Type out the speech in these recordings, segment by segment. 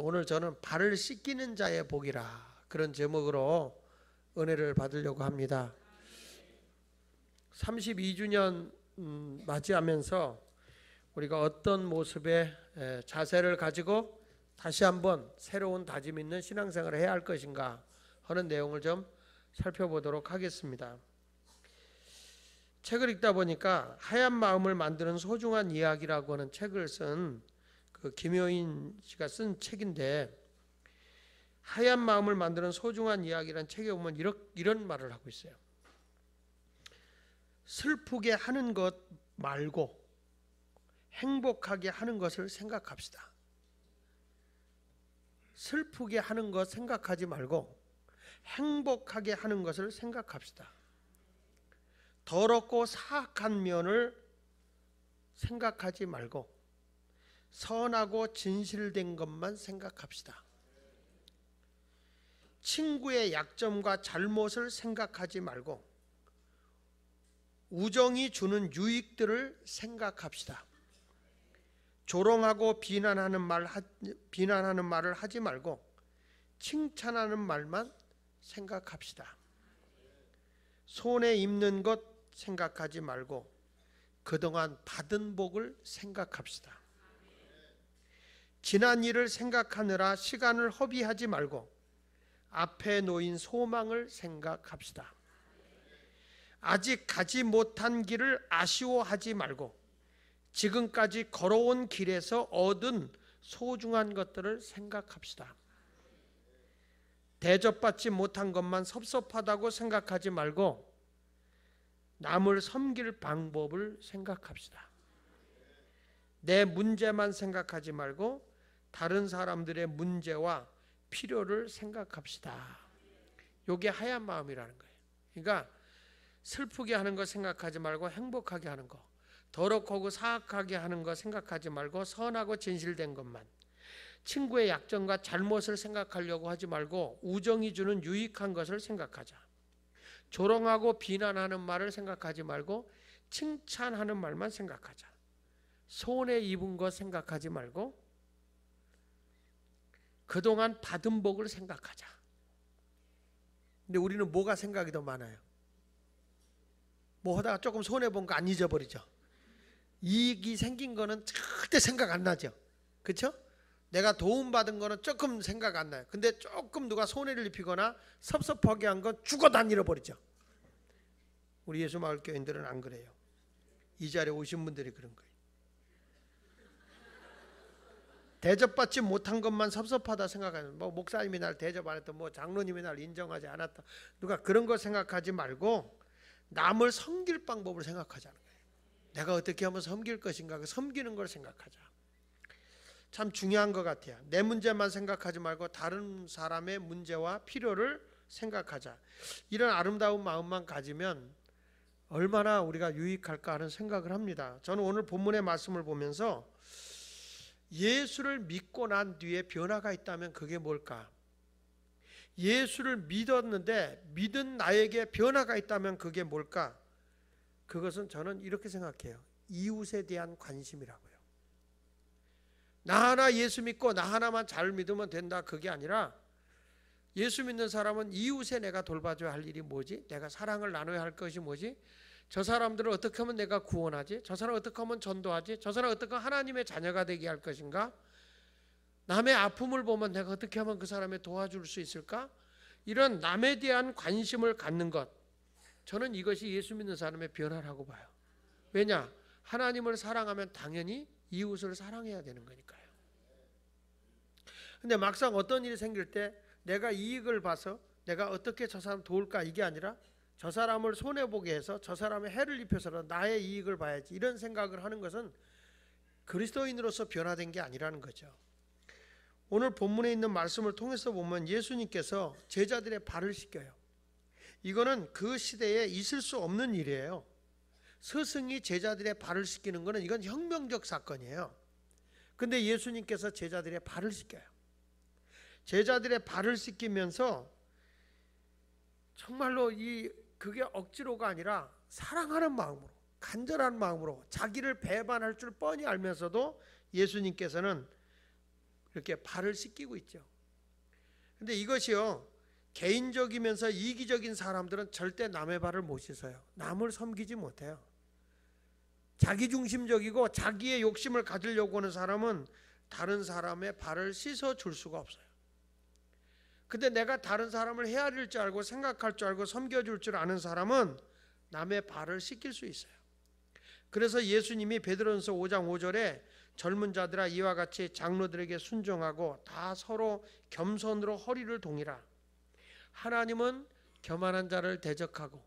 오늘 저는 발을 씻기는 자의 복이라 그런 제목으로 은혜를 받으려고 합니다. 32주년 맞이하면서 우리가 어떤 모습의 자세를 가지고 다시 한번 새로운 다짐 있는 신앙생활을 해야 할 것인가 하는 내용을 좀 살펴보도록 하겠습니다. 책을 읽다 보니까 하얀 마음을 만드는 소중한 이야기라고 하는 책을 쓴 김효인 씨가 쓴 책인데, 하얀 마음을 만드는 소중한 이야기라는 책에 보면 이런 말을 하고 있어요. 슬프게 하는 것 말고 행복하게 하는 것을 생각합시다. 슬프게 하는 것 생각하지 말고 행복하게 하는 것을 생각합시다. 더럽고 사악한 면을 생각하지 말고 선하고 진실된 것만 생각합시다. 친구의 약점과 잘못을 생각하지 말고 우정이 주는 유익들을 생각합시다. 조롱하고 비난하는 말을 하지 말고 칭찬하는 말만 생각합시다. 손에 입는 것 생각하지 말고 그동안 받은 복을 생각합시다. 지난 일을 생각하느라 시간을 허비하지 말고 앞에 놓인 소망을 생각합시다. 아직 가지 못한 길을 아쉬워하지 말고 지금까지 걸어온 길에서 얻은 소중한 것들을 생각합시다. 대접받지 못한 것만 섭섭하다고 생각하지 말고 남을 섬길 방법을 생각합시다. 내 문제만 생각하지 말고 다른 사람들의 문제와 필요를 생각합시다. 이게 하얀 마음이라는 거예요. 그러니까 슬프게 하는 거 생각하지 말고 행복하게 하는 거, 더럽고 사악하게 하는 거 생각하지 말고 선하고 진실된 것만, 친구의 약점과 잘못을 생각하려고 하지 말고 우정이 주는 유익한 것을 생각하자. 조롱하고 비난하는 말을 생각하지 말고 칭찬하는 말만 생각하자. 손에 입은 것 생각하지 말고 그동안 받은 복을 생각하자. 근데 우리는 뭐가 생각이 더 많아요? 뭐 하다가 조금 손해본 거 안 잊어버리죠. 이익이 생긴 거는 절대 생각 안 나죠. 그렇죠? 내가 도움받은 거는 조금 생각 안 나요. 근데 조금 누가 손해를 입히거나 섭섭하게 한 건 죽어도 안 잃어버리죠. 우리 예수마을교인들은 안 그래요. 이 자리에 오신 분들이 그런 거예요. 대접받지 못한 것만 섭섭하다 생각하는, 뭐 목사님이 날 대접 안 했다, 뭐 장로님이 날 인정하지 않았다, 누가 그런 거 생각하지 말고 남을 섬길 방법을 생각하자는 거예요. 내가 어떻게 하면 섬길 것인가, 그 섬기는 걸 생각하자. 참 중요한 것 같아요. 내 문제만 생각하지 말고 다른 사람의 문제와 필요를 생각하자. 이런 아름다운 마음만 가지면 얼마나 우리가 유익할까 하는 생각을 합니다. 저는 오늘 본문의 말씀을 보면서 예수를 믿고 난 뒤에 변화가 있다면 그게 뭘까? 예수를 믿었는데 믿은 나에게 변화가 있다면 그게 뭘까? 그것은 저는 이렇게 생각해요. 이웃에 대한 관심이라고요. 나 하나 예수 믿고 나 하나만 잘 믿으면 된다, 그게 아니라 예수 믿는 사람은 이웃에 내가 돌봐줘야 할 일이 뭐지? 내가 사랑을 나눠야 할 것이 뭐지? 저 사람들을 어떻게 하면 내가 구원하지? 저 사람을 어떻게 하면 전도하지? 저 사람을 어떻게 하면 하나님의 자녀가 되게 할 것인가? 남의 아픔을 보면 내가 어떻게 하면 그 사람을 도와줄 수 있을까? 이런 남에 대한 관심을 갖는 것, 저는 이것이 예수 믿는 사람의 변화라고 봐요. 왜냐? 하나님을 사랑하면 당연히 이웃을 사랑해야 되는 거니까요. 근데 막상 어떤 일이 생길 때 내가 이익을 봐서 내가 어떻게 저 사람 도울까, 이게 아니라 저 사람을 손해보게 해서 저 사람의 해를 입혀서라도 나의 이익을 봐야지, 이런 생각을 하는 것은 그리스도인으로서 변화된 게 아니라는 거죠. 오늘 본문에 있는 말씀을 통해서 보면 예수님께서 제자들의 발을 씻겨요. 이거는 그 시대에 있을 수 없는 일이에요. 스승이 제자들의 발을 씻기는 것은 이건 혁명적 사건이에요. 근데 예수님께서 제자들의 발을 씻겨요. 제자들의 발을 씻기면서 정말로 그게 억지로가 아니라 사랑하는 마음으로, 간절한 마음으로, 자기를 배반할 줄 뻔히 알면서도 예수님께서는 이렇게 발을 씻기고 있죠. 근데 이것이요, 개인적이면서 이기적인 사람들은 절대 남의 발을 못 씻어요. 남을 섬기지 못해요. 자기중심적이고 자기의 욕심을 가지려고 하는 사람은 다른 사람의 발을 씻어줄 수가 없어요. 근데 내가 다른 사람을 헤아릴 줄 알고 생각할 줄 알고 섬겨줄 줄 아는 사람은 남의 발을 씻길 수 있어요. 그래서 예수님이 베드로전서 5장 5절에 젊은 자들아 이와 같이 장로들에게 순종하고 다 서로 겸손으로 허리를 동이라. 하나님은 겸손한 자를 대적하고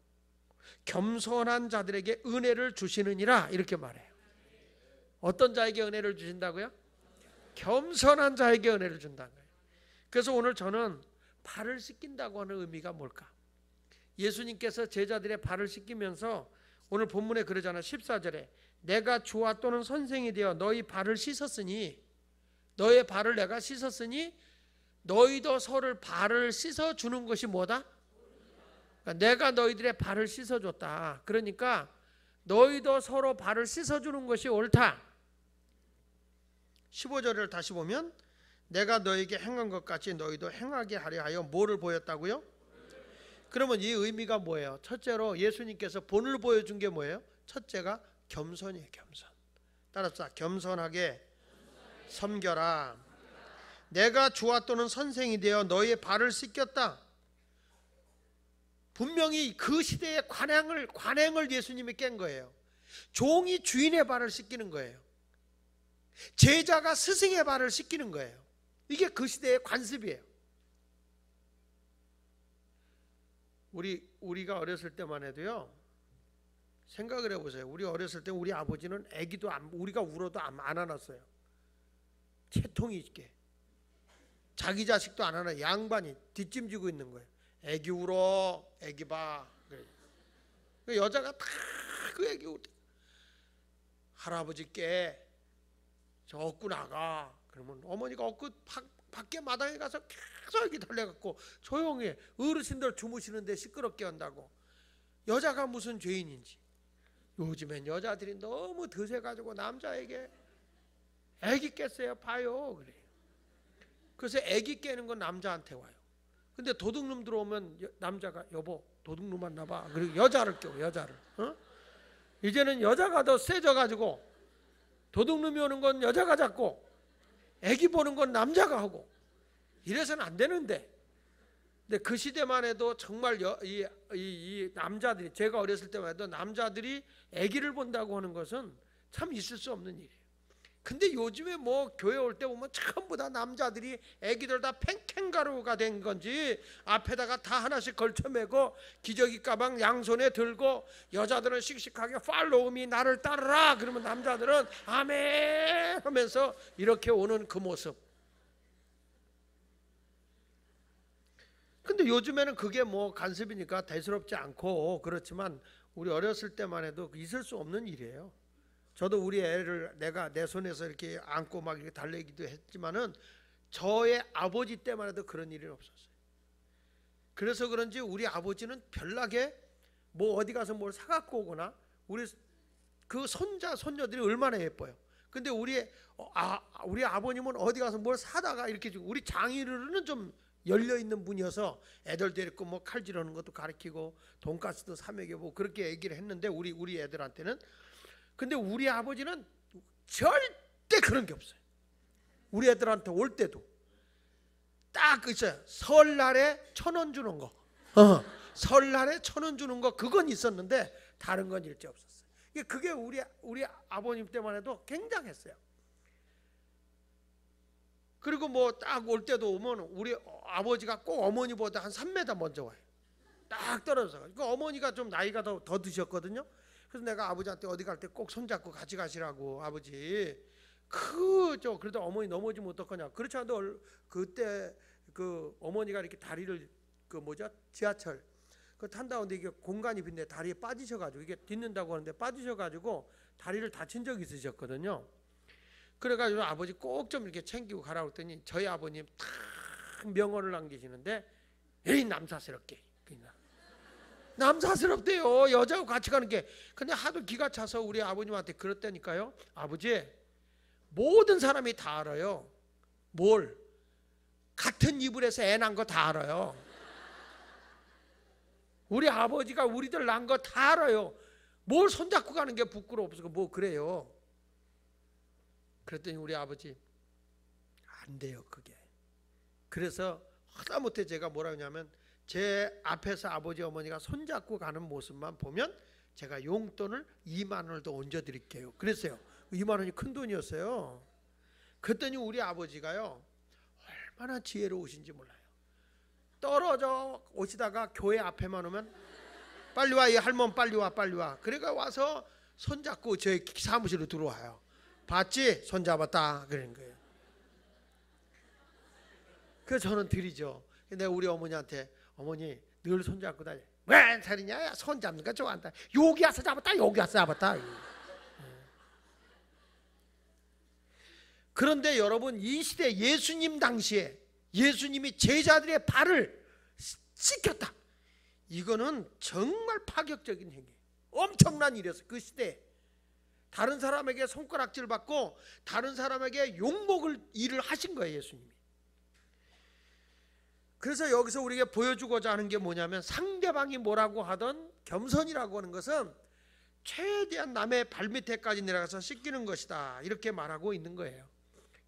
겸손한 자들에게 은혜를 주시느니라 이렇게 말해요. 어떤 자에게 은혜를 주신다고요? 겸손한 자에게 은혜를 준다는 거예요. 그래서 오늘 저는 발을 씻긴다고 하는 의미가 뭘까? 예수님께서 제자들의 발을 씻기면서 오늘 본문에 그러잖아요. 14절에 내가 주와 또는 선생이 되어 너희 발을 씻었으니, 너의 발을 내가 씻었으니 너희도 서로 발을 씻어주는 것이 뭐다? 그러니까 내가 너희들의 발을 씻어줬다. 그러니까 너희도 서로 발을 씻어주는 것이 옳다. 15절을 다시 보면 내가 너에게 행한 것 같이 너희도 행하게 하려 하여 뭐를 보였다고요? 그러면 이 의미가 뭐예요? 첫째로 예수님께서 본을 보여준 게 뭐예요? 첫째가 겸손이에요. 겸손. 따라서 겸손하게 섬겨라. 내가 주와 또는 선생이 되어 너의 발을 씻겼다. 분명히 그 시대의 관행을 예수님이 깬 거예요. 종이 주인의 발을 씻기는 거예요. 제자가 스승의 발을 씻기는 거예요. 이게 그 시대의 관습이에요. 우리가 어렸을 때만 해도요, 생각을 해보세요. 우리 어렸을 때 우리 아버지는 아기도 우리가 울어도 안 안았어요. 채통이 있게. 자기 자식도 안 안아. 양반이 뒷짐지고 있는 거예요. 아기 울어, 아기 봐. 그래. 여자가 다 그 아기 울 때 할아버지께 저 얻고 나가. 그러면 어머니가 얻고 밖에 마당에 가서 계속 이렇게 달래갖고 조용히 어르신들 주무시는데 시끄럽게 한다고. 여자가 무슨 죄인인지. 요즘엔 여자들이 너무 드세가지고 남자에게 애기 깼어요 봐요 그래요. 그래서 애기 깨는 건 남자한테 와요. 근데 도둑놈 들어오면 남자가 여보 도둑놈 왔나봐. 그리고 여자를 껴. 여자를. 이제는 여자가 더 세져가지고 도둑놈이 오는 건 여자가 잡고 애기 보는 건 남자가 하고 이래서는 안 되는데. 근데 그 시대만 해도 정말 이 남자들이, 제가 어렸을 때만 해도 남자들이 애기를 본다고 하는 것은 참 있을 수 없는 일이에요. 근데 요즘에 뭐 교회 올 때 보면 전부 다 남자들이 애기들 다 팽캥가루가 된 건지 앞에다가 다 하나씩 걸쳐매고 기저귀 가방 양손에 들고 여자들은 씩씩하게 팔로우미 나를 따르라 그러면 남자들은 아멘 하면서 이렇게 오는 그 모습. 근데 요즘에는 그게 뭐 간섭이니까 대수롭지 않고 그렇지만 우리 어렸을 때만 해도 있을 수 없는 일이에요. 저도 우리 애를 내가 내 손에서 이렇게 안고 막 이렇게 달래기도 했지만은 저의 아버지 때만 해도 그런 일은 없었어요. 그래서 그런지 우리 아버지는 별나게 뭐 어디 가서 뭘 사갖고 오거나 우리 그 손자 손녀들이 얼마나 예뻐요. 근데 우리 아버님은 어디 가서 뭘 사다가 이렇게 주고, 우리 장인어른은 좀 열려있는 분이어서 애들 데리고 뭐 칼질하는 것도 가르치고 돈가스도 사 먹여보고 그렇게 얘기를 했는데 우리 애들한테는. 근데 우리 아버지는 절대 그런 게 없어요. 우리 애들한테 올 때도 딱 있어요. 설날에 1,000원 주는 거. 설날에 1,000원 주는 거 그건 있었는데 다른 건 일제 없었어요. 그게 우리 아버님 때만 해도 굉장했어요. 그리고 뭐 딱 올 때도 오면 우리 아버지가 꼭 어머니보다 한 3m 먼저 와요. 딱 떨어져서. 그러니까 어머니가 좀 나이가 더 드셨거든요. 그래서 내가 아버지한테 어디 갈 때 꼭 손잡고 같이 가시라고. 아버지 그래도 어머니 넘어지면 어떡하냐. 그렇지 않아도 그때 그 어머니가 이렇게 다리를 지하철 그 탄다는데 이게 공간이 빈데 다리에 빠지셔가지고 이게 딛는다고 하는데 빠지셔가지고 다리를 다친 적이 있으셨거든요. 그래가지고 아버지 꼭 좀 이렇게 챙기고 가라고 했더니 저희 아버님 탁 명언을 남기시는데 에이 남사스럽게. 남사스럽대요. 여자하고 같이 가는 게. 근데 하도 기가 차서 우리 아버님한테 그랬다니까요. 아버지 모든 사람이 다 알아요. 뭘? 같은 이불에서 애 낳은 거 다 알아요. 우리 아버지가 우리들 낳은 거 다 알아요. 뭘 손잡고 가는 게 부끄러워서 뭐 그래요. 그랬더니 우리 아버지 안 돼요 그게. 그래서 하다못해 제가 뭐라 하냐면 제 앞에서 아버지 어머니가 손잡고 가는 모습만 보면 제가 용돈을 2만 원을 더 얹어드릴게요. 그랬어요. 2만 원이 큰 돈이었어요. 그랬더니 우리 아버지가요 얼마나 지혜로우신지 몰라요. 떨어져 오시다가 교회 앞에만 오면 빨리 와 이 할멈 빨리 와 빨리 와. 그러니까 와서 손잡고 저희 사무실로 들어와요. 봤지? 손잡았다 그러는 거예요. 그래서 저는 드리죠. 근데 우리 어머니한테 어머니 늘 손잡고 다녀. 왜 살이냐? 손잡는 거 좋아한다. 여기 와서 잡았다 여기 와서 잡았다. 그런데 여러분 이 시대 예수님 당시에 예수님이 제자들의 발을 씻겼다. 이거는 정말 파격적인 행위, 엄청난 일이었어요. 그 시대에 다른 사람에게 손가락질 받고 다른 사람에게 욕먹을 일을 하신 거예요 예수님이. 그래서 여기서 우리에게 보여주고자 하는 게 뭐냐면 상대방이 뭐라고 하던 겸손이라고 하는 것은 최대한 남의 발밑에까지 내려가서 씻기는 것이다 이렇게 말하고 있는 거예요.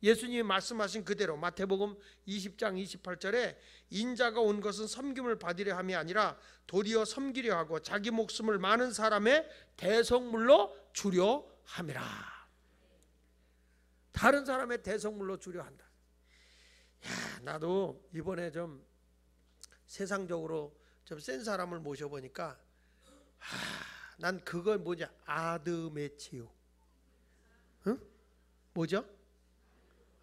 예수님이 말씀하신 그대로 마태복음 20장 28절에 인자가 온 것은 섬김을 받으려 함이 아니라 도리어 섬기려 하고 자기 목숨을 많은 사람의 대속물로 주려 함이라. 다른 사람의 대속물로 주려 한다. 야, 나도 이번에 좀 세상적으로 좀 센 사람을 모셔보니까 난 그걸 뭐냐 아드메치오. 응? 뭐죠?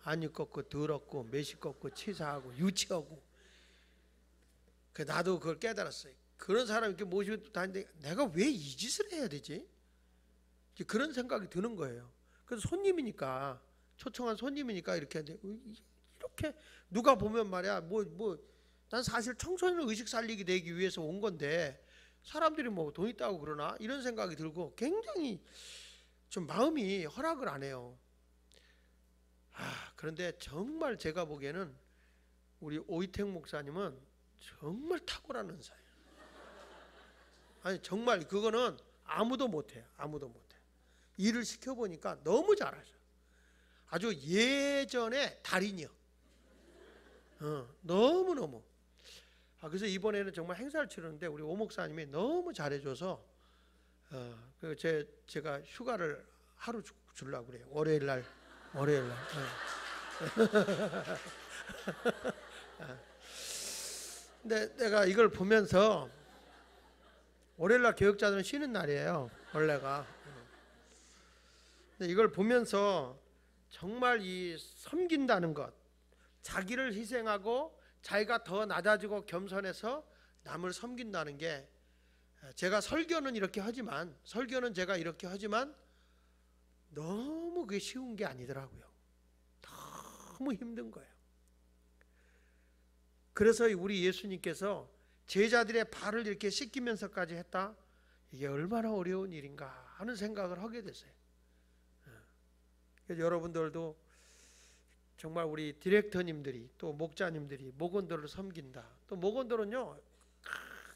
안이 꺾고 더럽고 매시 꺾고 치사하고 유치하고. 그 나도 그걸 깨달았어요. 그런 사람 이렇게 모시고 다니는데 내가 왜 이 짓을 해야 되지? 그런 생각이 드는 거예요. 그래서 손님이니까 초청한 손님이니까 이렇게 하는데 이렇게 누가 보면 말이야 난 사실 청소년 의식 살리기 되기 위해서 온 건데 사람들이 뭐 돈 있다고 그러나 이런 생각이 들고 굉장히 좀 마음이 허락을 안 해요. 그런데 정말 제가 보기에는 우리 오이택 목사님은 정말 탁월한 은사예요. 아니 정말 그거는 아무도 못해요. 아무도 못해요. 일을 시켜보니까 너무 잘하셔. 아주 예전의 달인이요. 너무너무. 그래서 이번에는 정말 행사를 치르는데 우리 오 목사님이 너무 잘해줘서 제가 휴가를 하루 주려고 그래요. 월요일 날. 근데 내가 이걸 보면서 월요일날 교역자들은 쉬는 날이에요 원래가. 근데 이걸 보면서 정말 이 섬긴다는 것, 자기를 희생하고 자기가 더 낮아지고 겸손해서 남을 섬긴다는 게 제가 설교는 제가 이렇게 하지만 너무 그게 쉬운 게 아니더라고요. 너무 힘든 거예요. 그래서 우리 예수님께서 제자들의 발을 이렇게 씻기면서까지 했다. 이게 얼마나 어려운 일인가 하는 생각을 하게 됐어요. 그래서 여러분들도 정말 우리 디렉터님들이 또 목자님들이 목원들을 섬긴다. 또 목원들은요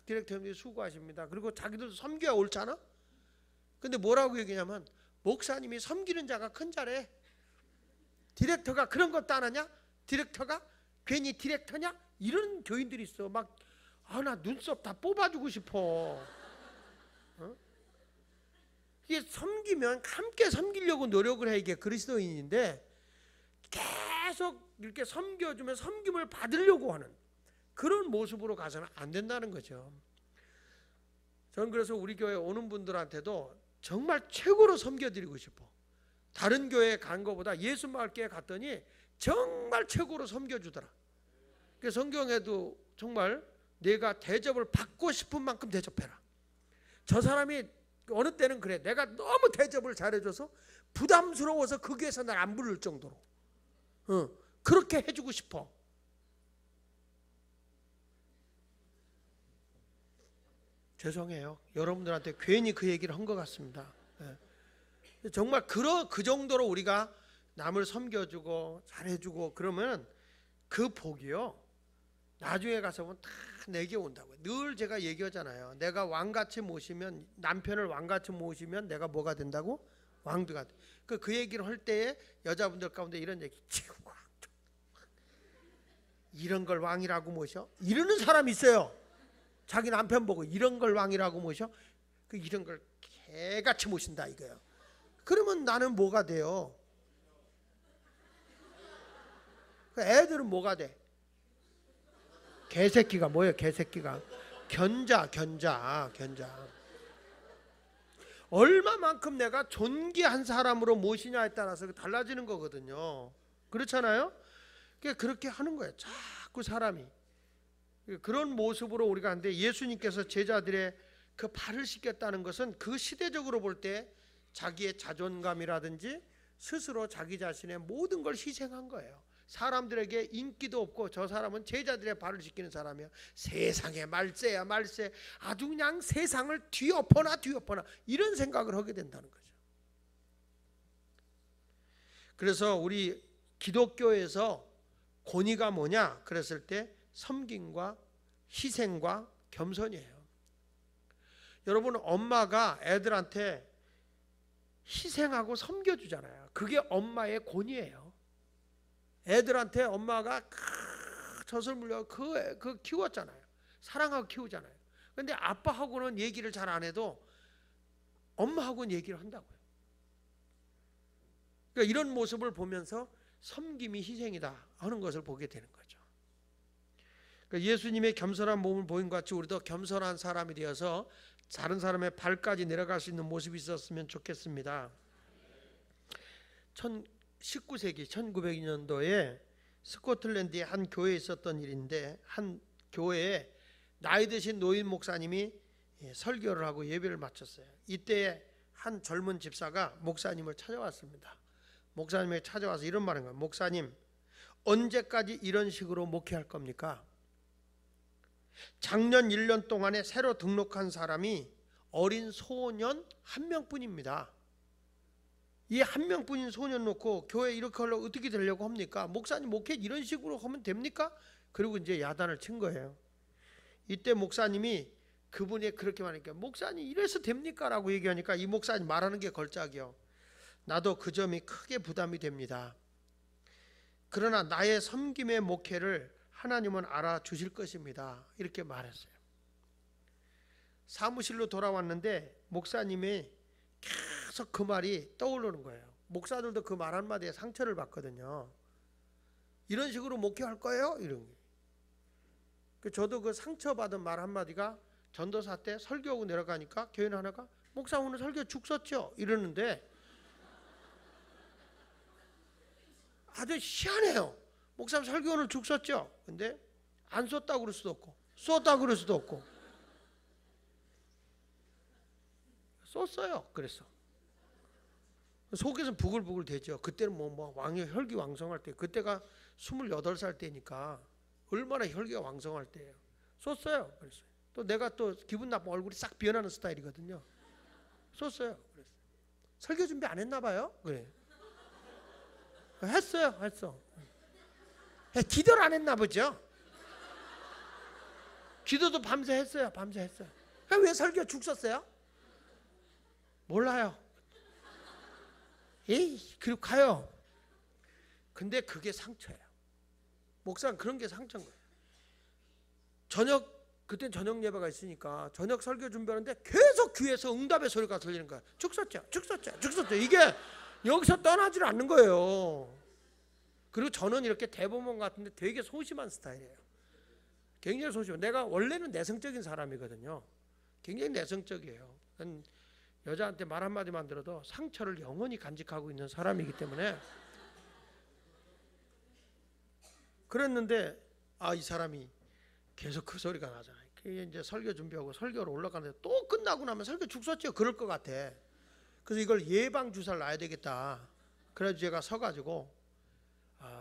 디렉터님들이 수고하십니다. 그리고 자기들도 섬겨야 옳잖아. 근데 뭐라고 얘기냐면 목사님이 섬기는 자가 큰 자래. 디렉터가 그런 것도 안 하냐? 디렉터가 괜히 디렉터냐? 이런 교인들이 있어. 막 나 눈썹 다 뽑아주고 싶어. 이게 섬기면 함께 섬기려고 노력을 해. 이게 그리스도인인데 계속 이렇게 섬겨주면 섬김을 받으려고 하는 그런 모습으로 가서는 안 된다는 거죠. 저는 그래서 우리 교회 오는 분들한테도 정말 최고로 섬겨드리고 싶어. 다른 교회에 간 것보다 예수마을교회 갔더니 정말 최고로 섬겨주더라. 그래서 성경에도 정말 내가 대접을 받고 싶은 만큼 대접해라. 저 사람이 어느 때는 그래. 내가 너무 대접을 잘해줘서 부담스러워서 그 교회에서 날 안 부를 정도로 그렇게 해주고 싶어. 죄송해요. 여러분들한테 괜히 그 얘기를 한 것 같습니다. 정말 그 정도로 우리가 남을 섬겨주고 잘해주고 그러면 그 복이요 나중에 가서 보면 다 내게 온다고요. 늘 제가 얘기하잖아요. 내가 왕같이 모시면, 남편을 왕같이 모시면 내가 뭐가 된다고? 왕도가 돼. 그 얘기를 할 때에 여자분들 가운데 이런 얘기, 이런 걸 왕이라고 모셔? 이러는 사람이 있어요. 자기 남편 보고 이런 걸 왕이라고 모셔? 그 이런 걸 개같이 모신다 이거예요. 그러면 나는 뭐가 돼요? 애들은 뭐가 돼? 개새끼가 뭐예요? 개새끼가 견자. 얼마만큼 내가 존귀한 사람으로 모시냐에 따라서 달라지는 거거든요. 그렇잖아요? 그렇게 하는 거예요. 자꾸 사람이 그런 모습으로 우리가 하는데, 예수님께서 제자들의 그 발을 씻겼다는 것은 그 시대적으로 볼 때 자기의 자존감이라든지 스스로 자기 자신의 모든 걸 희생한 거예요. 사람들에게 인기도 없고, 저 사람은 제자들의 발을 씻기는 사람이야. 세상에 말세야 말세. 아주 그냥 세상을 뒤엎어나 이런 생각을 하게 된다는 거죠. 그래서 우리 기독교에서 권위가 뭐냐 그랬을 때 섬김과 희생과 겸손이에요. 여러분, 엄마가 애들한테 희생하고 섬겨주잖아요. 그게 엄마의 권위예요. 애들한테 엄마가 젖을 물려 그 키웠잖아요. 사랑하고 키우잖아요. 근데 아빠하고는 얘기를 잘 안 해도 엄마하고는 얘기를 한다고요. 그러니까 이런 모습을 보면서 섬김이 희생이다 하는 것을 보게 되는 거죠. 그러니까 예수님의 겸손한 몸을 보인 것 같이 우리도 겸손한 사람이 되어서 다른 사람의 발까지 내려갈 수 있는 모습이 있었으면 좋겠습니다. 19세기 1900년도에 스코틀랜드의 한 교회에 있었던 일인데, 한 교회에 나이 드신 노인 목사님이 설교를 하고 예배를 마쳤어요. 이때 한 젊은 집사가 목사님을 찾아왔습니다. 목사님에게 찾아와서 이런 말인 거예요. 목사님, 언제까지 이런 식으로 목회할 겁니까? 작년 1년 동안에 새로 등록한 사람이 어린 소년 한 명뿐입니다. 이 한 명뿐인 소년 놓고 교회 이렇게 하려고 어떻게 되려고 합니까? 목사님 목회 이런 식으로 하면 됩니까? 그리고 이제 야단을 친 거예요. 이때 목사님이 그분이 그렇게 말하니까, 목사님 이래서 됩니까? 라고 얘기하니까 이 목사님 말하는 게 걸작이요. 나도 그 점이 크게 부담이 됩니다. 그러나 나의 섬김의 목회를 하나님은 알아주실 것입니다. 이렇게 말했어요. 사무실로 돌아왔는데 목사님이 계속 그 말이 떠오르는 거예요. 목사들도 그 말 한마디에 상처를 받거든요. 이런 식으로 목회할 거예요? 이런 게. 저도 그 상처받은 말 한마디가 전도사 때 설교하고 내려가니까 교인 하나가, 목사 오늘 설교 죽 썼죠? 이러는데 아주 희한해요. 목사님 설교 오늘 죽 썼죠? 근데 안 썼다고 그럴 수도 없고 썼다고 그럴 수도 없고 썼어요. 그래서 속에서 부글부글 되죠. 그때는 뭐 왕이 혈기왕성할 때, 그때가 28살 때니까 얼마나 혈기가 왕성할 때예요. 썼어요. 그랬어요. 또 내가 또 기분 나쁘면 얼굴이 싹 변하는 스타일이거든요. 썼어요. 그래서 설교 준비 안 했나 봐요. 그래. 했어. 기도를 안 했나 보죠. 기도도 밤새 했어요. 왜 설교 죽 썼어요? 몰라요. 그리고 가요. 근데 그게 상처예요. 목사는 그런 게 상처인 거예요. 그땐 저녁 예배가 있으니까 저녁 설교 준비하는데 계속 귀에서 응답의 소리가 들리는 거야. 죽 썼죠. 이게 여기서 떠나질 않는 거예요. 그리고 저는 이렇게 대법원 같은데 되게 소심한 스타일이에요. 굉장히 소심해요. 내가 원래는 내성적인 사람이거든요. 굉장히 내성적이에요. 여자한테 말 한마디만 들어도 상처를 영원히 간직하고 있는 사람이기 때문에. 그랬는데 이 사람이 계속 그 소리가 나잖아요. 이제 설교 준비하고 설교로 올라가는데 또 끝나고 나면 설교 죽 썼죠. 그럴 것 같아. 그래서 이걸 예방 주사를 놔야 되겠다. 그래서 제가 서가지고,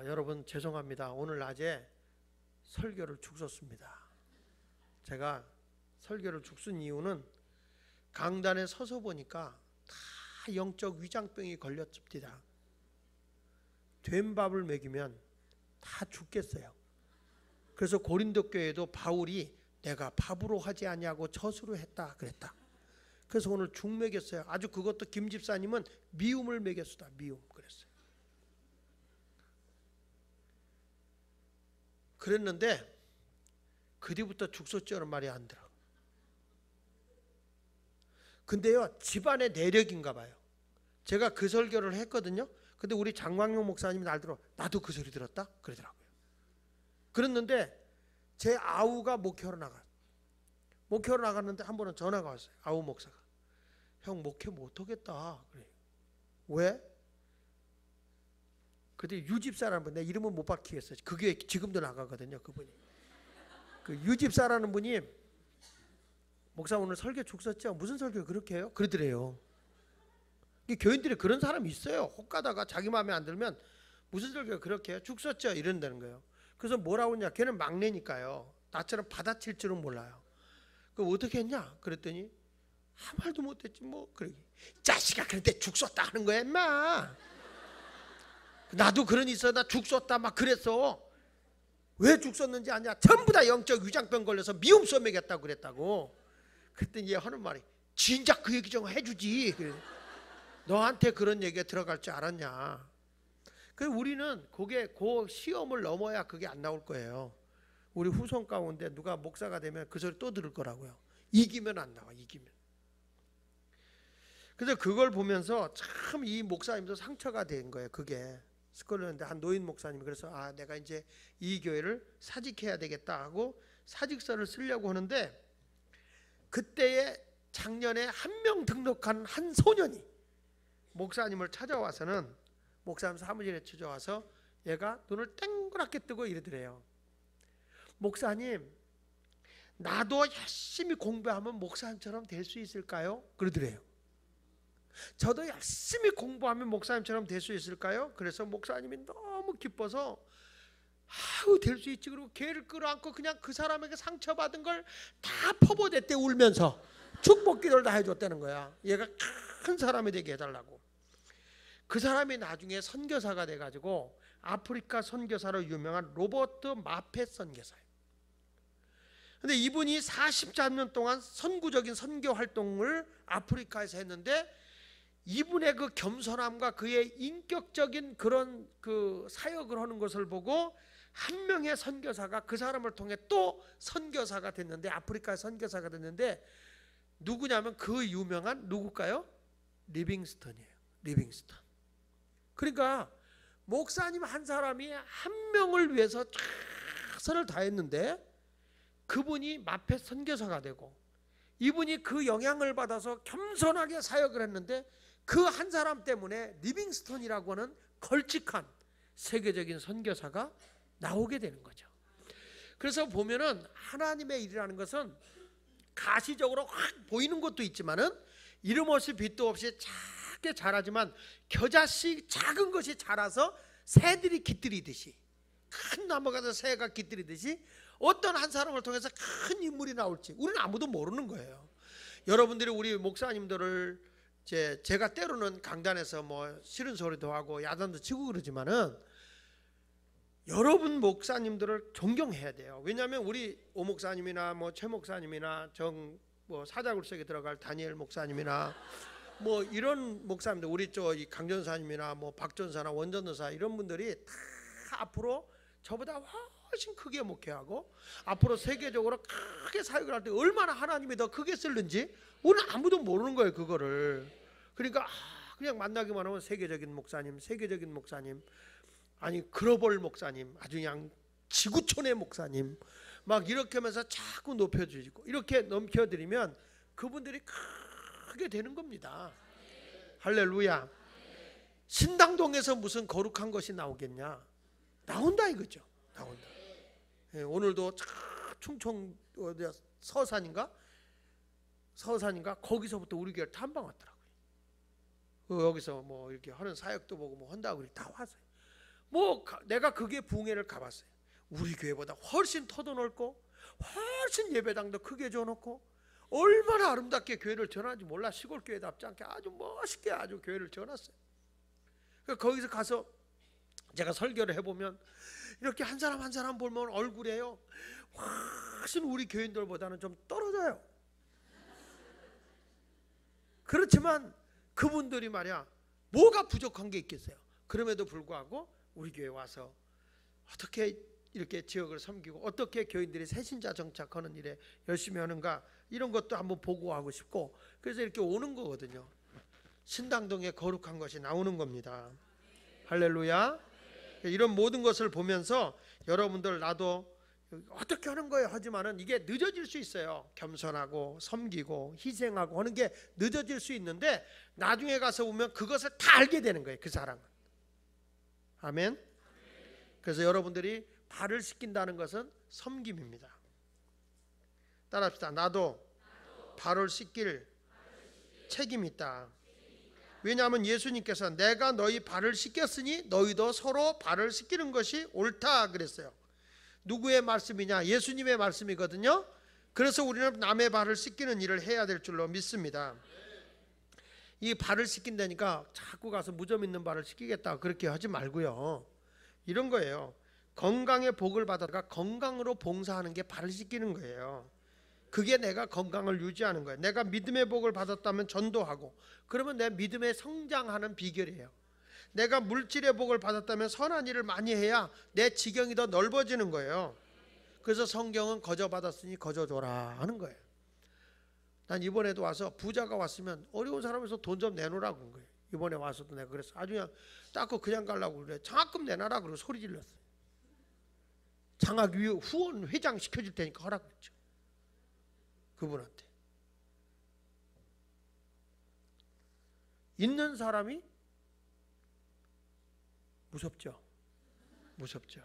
여러분 죄송합니다. 오늘 낮에 설교를 죽 썼습니다. 제가 설교를 죽 쓴 이유는 강단에 서서 보니까 다 영적 위장병이 걸렸습니다. 된 밥을 먹이면 다 죽겠어요. 그래서 고린도 교회도 바울이 내가 밥으로 하지 아니하고 젖으로 했다 그랬다. 그래서 오늘 죽 먹였어요. 아주 그것도 김 집사님은 미움을 먹였수다. 미움 그랬어요. 그랬는데 그 뒤부터 죽 섰지라는 말이 안 들어. 근데요, 집안의 내력인가 봐요. 제가 그 설교를 했거든요. 근데 우리 장광용 목사님이 날 들어 나도 그 소리 들었다 그러더라고요. 그랬는데 제 아우가 목회로 나갔는데 한 번은 전화가 왔어요. 아우 목사가 형 목회 못하겠다 그래요. 왜? 그때 유집사라는 분, 내 이름은 못 밝히겠어요. 그게 지금도 나가거든요. 그분이 그 유집사라는 분이 목사 오늘 설교 죽 썼죠? 무슨 설교 그렇게 해요? 그러더래요. 교인들이 그런 사람이 있어요. 혹 가다가 자기 마음에 안 들면 무슨 설교 그렇게 해요? 죽 썼죠? 이런다는 거예요. 그래서 뭐라고 했냐? 걔는 막내니까요. 나처럼 받아칠 줄은 몰라요. 그 어떻게 했냐? 그랬더니 한 말도 못했지 뭐. 그러기 자식아 그런데 죽 썼다 하는 거야 임마. 나도 그런 있어. 나 죽 썼다 막 그랬어. 왜 죽 썼는지 아냐? 전부 다 영적 위장병 걸려서 미움 써먹였다고 그랬다고. 그랬더니 얘 하는 말이 진작 그 얘기 좀 해주지. 그래. 너한테 그런 얘기가 들어갈 줄 알았냐? 그래서 우리는 그 시험을 넘어야 그게 안 나올 거예요. 우리 후손 가운데 누가 목사가 되면 그 소리 또 들을 거라고요. 이기면 안 나와. 이기면. 그래서 그걸 보면서 참 이 목사님도 상처가 된 거예요. 그게 스콜런데 한 노인 목사님이 그래서 내가 이제 이 교회를 사직해야 되겠다 하고 사직서를 쓰려고 하는데 그때에 작년에 한 명 등록한 한 소년이 목사님을 찾아와서는 목사님 사무실에 찾아와서 얘가 눈을 땡그랗게 뜨고 이러더래요. 목사님, 나도 열심히 공부하면 목사님처럼 될 수 있을까요? 그러더래요. 저도 열심히 공부하면 목사님처럼 될 수 있을까요? 그래서 목사님이 너무 기뻐서 될 수 있지. 그리고 걔를 끌어안고 그냥 그 사람에게 상처받은 걸 다 퍼부어댔대. 울면서 축복 기도를 다 해줬다는 거야. 얘가 큰 사람이 되게 해달라고. 그 사람이 나중에 선교사가 돼가지고 아프리카 선교사로 유명한 로버트 마펫 선교사예요. 근데 이분이 43년 동안 선구적인 선교 활동을 아프리카에서 했는데 이분의 그 겸손함과 그의 인격적인 그런 그 사역을 하는 것을 보고 한 명의 선교사가 그 사람을 통해 또 선교사가 됐는데 아프리카 선교사가 됐는데 누구냐면 그 유명한 누굴까요? 리빙스턴이에요. 리빙스턴. 그러니까 목사님 한 사람이 한 명을 위해서 최선을 다했는데 그분이 마펫 선교사가 되고 이분이 그 영향을 받아서 겸손하게 사역을 했는데 그 한 사람 때문에 리빙스턴이라고 하는 걸직한 세계적인 선교사가 나오게 되는 거죠. 그래서 보면은 하나님의 일이라는 것은 가시적으로 확 보이는 것도 있지만은 이름 없이 빛도 없이 작게 자라지만 겨자씨 작은 것이 자라서 새들이 깃들이듯이 큰 나무가 돼서 새가 깃들이듯이 어떤 한 사람을 통해서 큰 인물이 나올지 우리는 아무도 모르는 거예요. 여러분들이 우리 목사님들을 제가 때로는 강단에서 뭐 싫은 소리도 하고 야단도 치고 그러지만은 여러분 목사님들을 존경해야 돼요. 왜냐하면 우리 오 목사님이나 뭐 최 목사님이나 뭐 사자굴석에 들어갈 다니엘 목사님이나 뭐 이런 목사님들 우리 이 강전사님이나 뭐 박전사나 원전도사 이런 분들이 다 앞으로 저보다 훨씬 크게 목회하고 앞으로 세계적으로 크게 사역을 할 때 얼마나 하나님이 더 크게 쓸는지 우리는 아무도 모르는 거예요. 그거를. 그러니까 그냥 만나기만 하면 세계적인 목사님 아니 글로벌 목사님 아주 그냥 지구촌의 목사님 막 이렇게 하면서 자꾸 높여주시고 이렇게 넘겨드리면 그분들이 크게 되는 겁니다. 할렐루야. 신당동에서 무슨 거룩한 것이 나오겠냐? 나온다 이거죠. 나온다. 오늘도 충청 서산인가 거기서부터 우리 교회 탐방 왔더라고요. 여기서 뭐 이렇게 하는 사역도 보고 뭐 한다고 다 왔어요. 뭐 내가 그게 붕해를 가봤어요. 우리 교회보다 훨씬 터도 넓고 훨씬 예배당도 크게 줘놓고 얼마나 아름답게 교회를 전하는지 몰라. 시골 교회답지 않게 아주 멋있게 아주 교회를 전했어요. 거기서 가서 제가 설교를 해보면 이렇게 한 사람 한 사람 보면 얼굴에요 훨씬 우리 교인들보다는 좀 떨어져요. 그렇지만 그분들이 말이야 뭐가 부족한 게 있겠어요. 그럼에도 불구하고 우리 교회 와서 어떻게 이렇게 지역을 섬기고 어떻게 교인들이 새신자 정착하는 일에 열심히 하는가, 이런 것도 한번 보고하고 싶고, 그래서 이렇게 오는 거거든요. 신당동에 거룩한 것이 나오는 겁니다. 할렐루야. 이런 모든 것을 보면서 여러분들 나도 어떻게 하는 거예요 하지만은 이게 늦어질 수 있어요. 겸손하고 섬기고 희생하고 하는 게 늦어질 수 있는데 나중에 가서 보면 그것을 다 알게 되는 거예요, 그 사람은. 아멘. 그래서 여러분들이 발을 씻긴다는 것은 섬김입니다. 따라합시다. 나도 발을 씻길 책임이 있다. 왜냐하면 예수님께서 내가 너희 발을 씻겼으니 너희도 서로 발을 씻기는 것이 옳다 그랬어요. 누구의 말씀이냐? 예수님의 말씀이거든요. 그래서 우리는 남의 발을 씻기는 일을 해야 될 줄로 믿습니다. 이 발을 씻긴다니까 자꾸 가서 무좀 있는 발을 씻기겠다 그렇게 하지 말고요. 이런 거예요. 건강의 복을 받아가 건강으로 봉사하는 게 발을 씻기는 거예요. 그게 내가 건강을 유지하는 거예요. 내가 믿음의 복을 받았다면 전도하고, 그러면 내 믿음에 성장하는 비결이에요. 내가 물질의 복을 받았다면 선한 일을 많이 해야 내 지경이 더 넓어지는 거예요. 그래서 성경은 거저 받았으니 거저 줘라 하는 거예요. 난 이번에도 와서 부자가 왔으면 어려운 사람에서 돈 좀 내놓으라고 한 거예요. 이번에 와서도 내가 그랬어. 아주 그냥 닦고 그냥 가려고 그래. 장학금 내놔라 그러고 소리 질렀어요. 장학 후원 회장 시켜줄 테니까 하라 그랬죠. 그분한테. 있는 사람이 무섭죠. 무섭죠.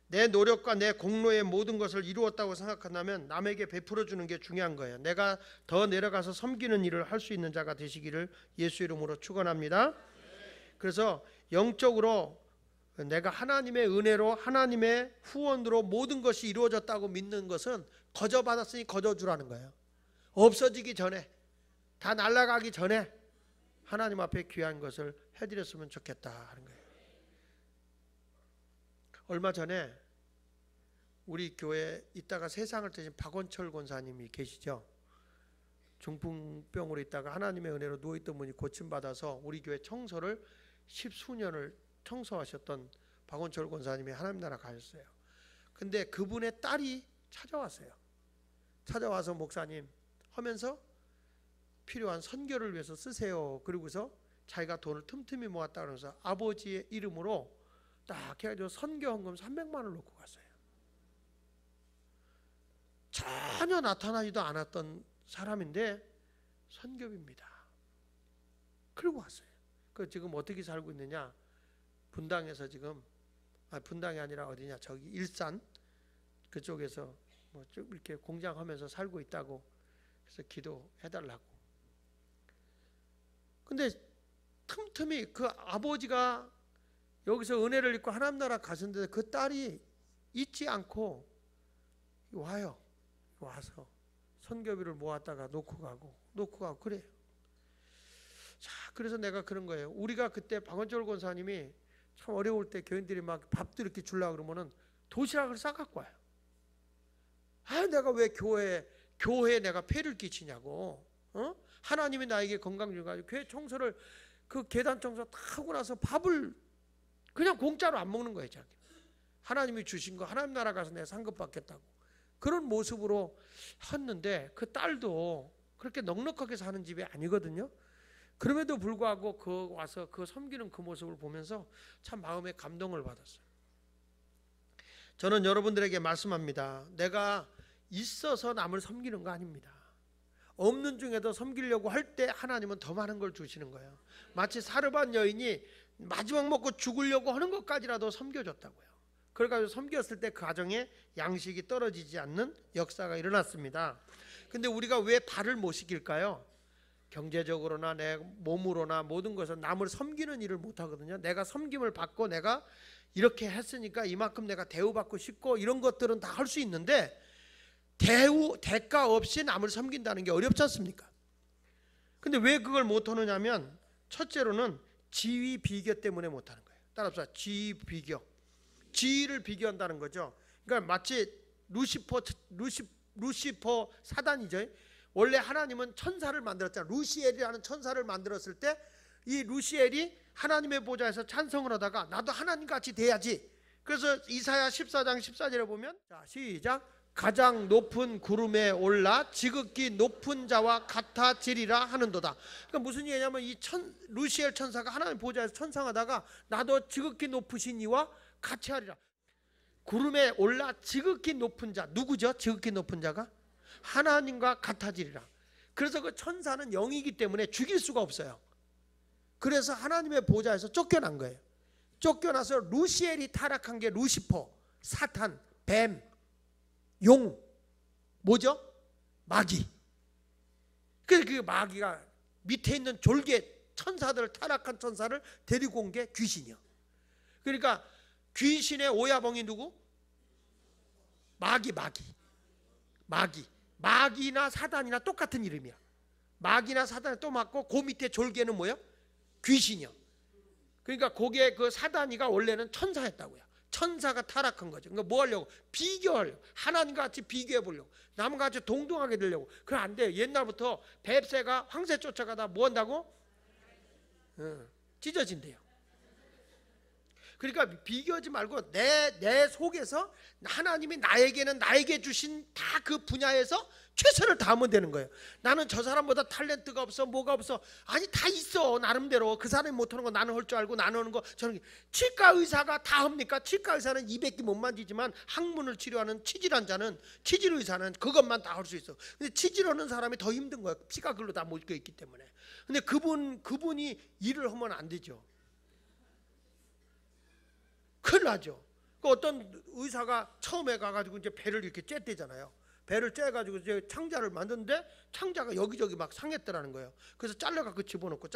내 노력과 내 공로의 모든 것을 이루었다고 생각한다면 남에게 베풀어 주는 게 중요한 거예요. 내가 더 내려가서 섬기는 일을 할 수 있는 자가 되시기를 예수 이름으로 축원합니다. 그래서 영적으로 내가 하나님의 은혜로 하나님의 후원으로 모든 것이 이루어졌다고 믿는 것은 거저 받았으니 거저 주라는 거예요. 없어지기 전에, 다 날아가기 전에 하나님 앞에 귀한 것을 해드렸으면 좋겠다 하는 거예요. 얼마 전에 우리 교회에 있다가 세상을 떠신 박원철 권사님이 계시죠. 중풍병으로 있다가 하나님의 은혜로 누워있던 분이 고침받아서 우리 교회 청소를 10수년을 청소하셨던 박원철 권사님이 하나님 나라 가셨어요. 근데 그분의 딸이 찾아왔어요. 찾아와서 목사님 하면서 필요한 선교를 위해서 쓰세요. 그리고서 자기가 돈을 틈틈이 모았다 그러면서 아버지의 이름으로 딱 해가지고 선교헌금 300만 원을 놓고 갔어요. 전혀 나타나지도 않았던 사람인데 선교비입니다. 그리고 왔어요. 그 지금 어떻게 살고 있느냐? 분당에서 지금 분당이 아니라 어디냐? 저기 일산 그쪽에서 뭐 쭉 이렇게 공장하면서 살고 있다고 그래서 기도해달라고. 근데 틈틈이 그 아버지가 여기서 은혜를 입고 하나님 나라 가셨는데 그 딸이 잊지 않고 와요. 와서 선교비를 모았다가 놓고 가고 그래요. 자, 그래서 내가 그런 거예요. 우리가 그때 박원철 권사님이 참 어려울 때 교인들이 막 밥도 이렇게 주려고 그러면은 도시락을 싸갖고 와요. 아, 내가 왜 교회에 내가 폐를 끼치냐고. 하나님이 나에게 건강 주가지고 교회 청소를 그 계단 청소 다 하고 나서 밥을 그냥 공짜로 안 먹는 거예요. 자기. 하나님이 주신 거 하나님 나라 가서 내가 상급 받겠다고 그런 모습으로 했는데 그 딸도 그렇게 넉넉하게 사는 집이 아니거든요. 그럼에도 불구하고 그 와서 그 섬기는 그 모습을 보면서 참 마음에 감동을 받았어요. 저는 여러분들에게 말씀합니다. 내가 있어서 남을 섬기는 거 아닙니다. 없는 중에도 섬기려고 할 때 하나님은 더 많은 걸 주시는 거예요. 마치 사르반 여인이 마지막 먹고 죽으려고 하는 것까지라도 섬겨줬다고요. 그래가지고 섬겼을 때 그 가정에 양식이 떨어지지 않는 역사가 일어났습니다. 근데 우리가 왜 발을 못 시킬까요? 경제적으로나 내 몸으로나 모든 것을 남을 섬기는 일을 못 하거든요. 내가 섬김을 받고 내가 이렇게 했으니까 이만큼 내가 대우받고 싶고 이런 것들은 다 할 수 있는데 대가 없이 남을 섬긴다는 게 어렵지 않습니까? 근데 왜 그걸 못 하느냐면 첫째로는 지위 비교 때문에 못 하는 거예요. 따라서 지 비교. 지를 비교한다는 거죠. 그러니까 마치 루시퍼 사단이죠. 원래 하나님은 천사를 만들었잖아요. 루시엘이라는 천사를 만들었을 때 이 루시엘이 하나님의 보좌에서 찬성을 하다가 나도 하나님같이 돼야지. 그래서 이사야 14장 14절에 보면, 자 시작, 가장 높은 구름에 올라 지극히 높은 자와 같아지리라 하는도다. 그러니까 무슨 얘기냐면 이 루시엘 천사가 하나님 보좌에서 천상하다가 나도 지극히 높으신 이와 같이 하리라. 구름에 올라 지극히 높은 자, 누구죠? 지극히 높은 자가 하나님과 같아지리라. 그래서 그 천사는 영이기 때문에 죽일 수가 없어요. 그래서 하나님의 보좌에서 쫓겨난 거예요. 쫓겨나서 루시엘이 타락한 게 루시퍼, 사탄, 뱀, 용, 뭐죠? 마귀. 그래서 그 마귀가 밑에 있는 졸개 천사들, 타락한 천사를 데리고 온 게 귀신이요. 그러니까 귀신의 오야봉이 누구? 마귀나 사단이나 똑같은 이름이야. 마귀나 사단이 또 맞고 그 밑에 졸개는 뭐예요? 귀신이요. 그러니까 거기에 그 사단이가 원래는 천사였다고요. 천사가 타락한 거죠. 그러니까 뭐 하려고? 비교하려고. 하나님과 같이 비교해 보려고. 남과 같이 동등하게 되려고. 그래 안 돼. 옛날부터 뱁새가 황새 쫓아가다 뭐 한다고? 찢어진대요. 그러니까 비교하지 말고 내 속에서 하나님이 나에게 주신 다 그 분야에서 최선을 다하면 되는 거예요. 나는 저 사람보다 탤런트가 없어, 뭐가 없어. 아니 다 있어. 나름대로 그 사람이 못하는 거 나는 할 줄 알고, 나는 하는 거 저는. 치과 의사가 다 합니까? 치과 의사는 200개 못 만지지만 항문을 치료하는 치질환자는, 치질 의사는 그것만 다 할 수 있어. 근데 치질하는 사람이 더 힘든 거야. 피가 글로 다 못 있기 때문에. 근데 그분이 일을 하면 안 되죠. 큰일 나죠. 그 어떤 의사가 처음에 가가지고 이제 배를 이렇게 쬐대잖아요. 배를 쬐가지고 이제 창자를 만드는데 창자가 여기저기 막 상했더라는 거예요. 그래서 잘라갖고 집어넣고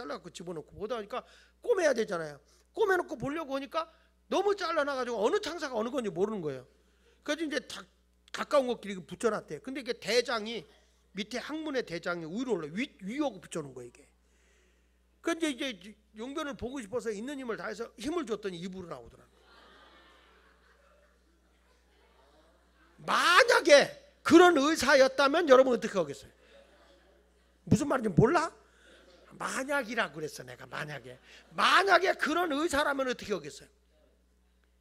보다 보니까 꼬매야 되잖아요. 꼬매놓고 보려고 하니까 너무 잘라놔가지고 어느 창자가 어느 건지 모르는 거예요. 그래서 이제 다 가까운 것끼리 붙여놨대. 근데 이게 대장이 밑에 항문의 대장이 위로 올라 위하고 붙여놓은 거예요 이게. 근데 이제 용변을 보고 싶어서 있는 힘을 다해서 힘을 줬더니 입으로 나오더라고요. 만약에 그런 의사였다면 여러분 어떻게 하겠어요? 무슨 말인지 몰라? 만약이라고 그랬어. 내가 만약에 그런 의사라면 어떻게 하겠어요?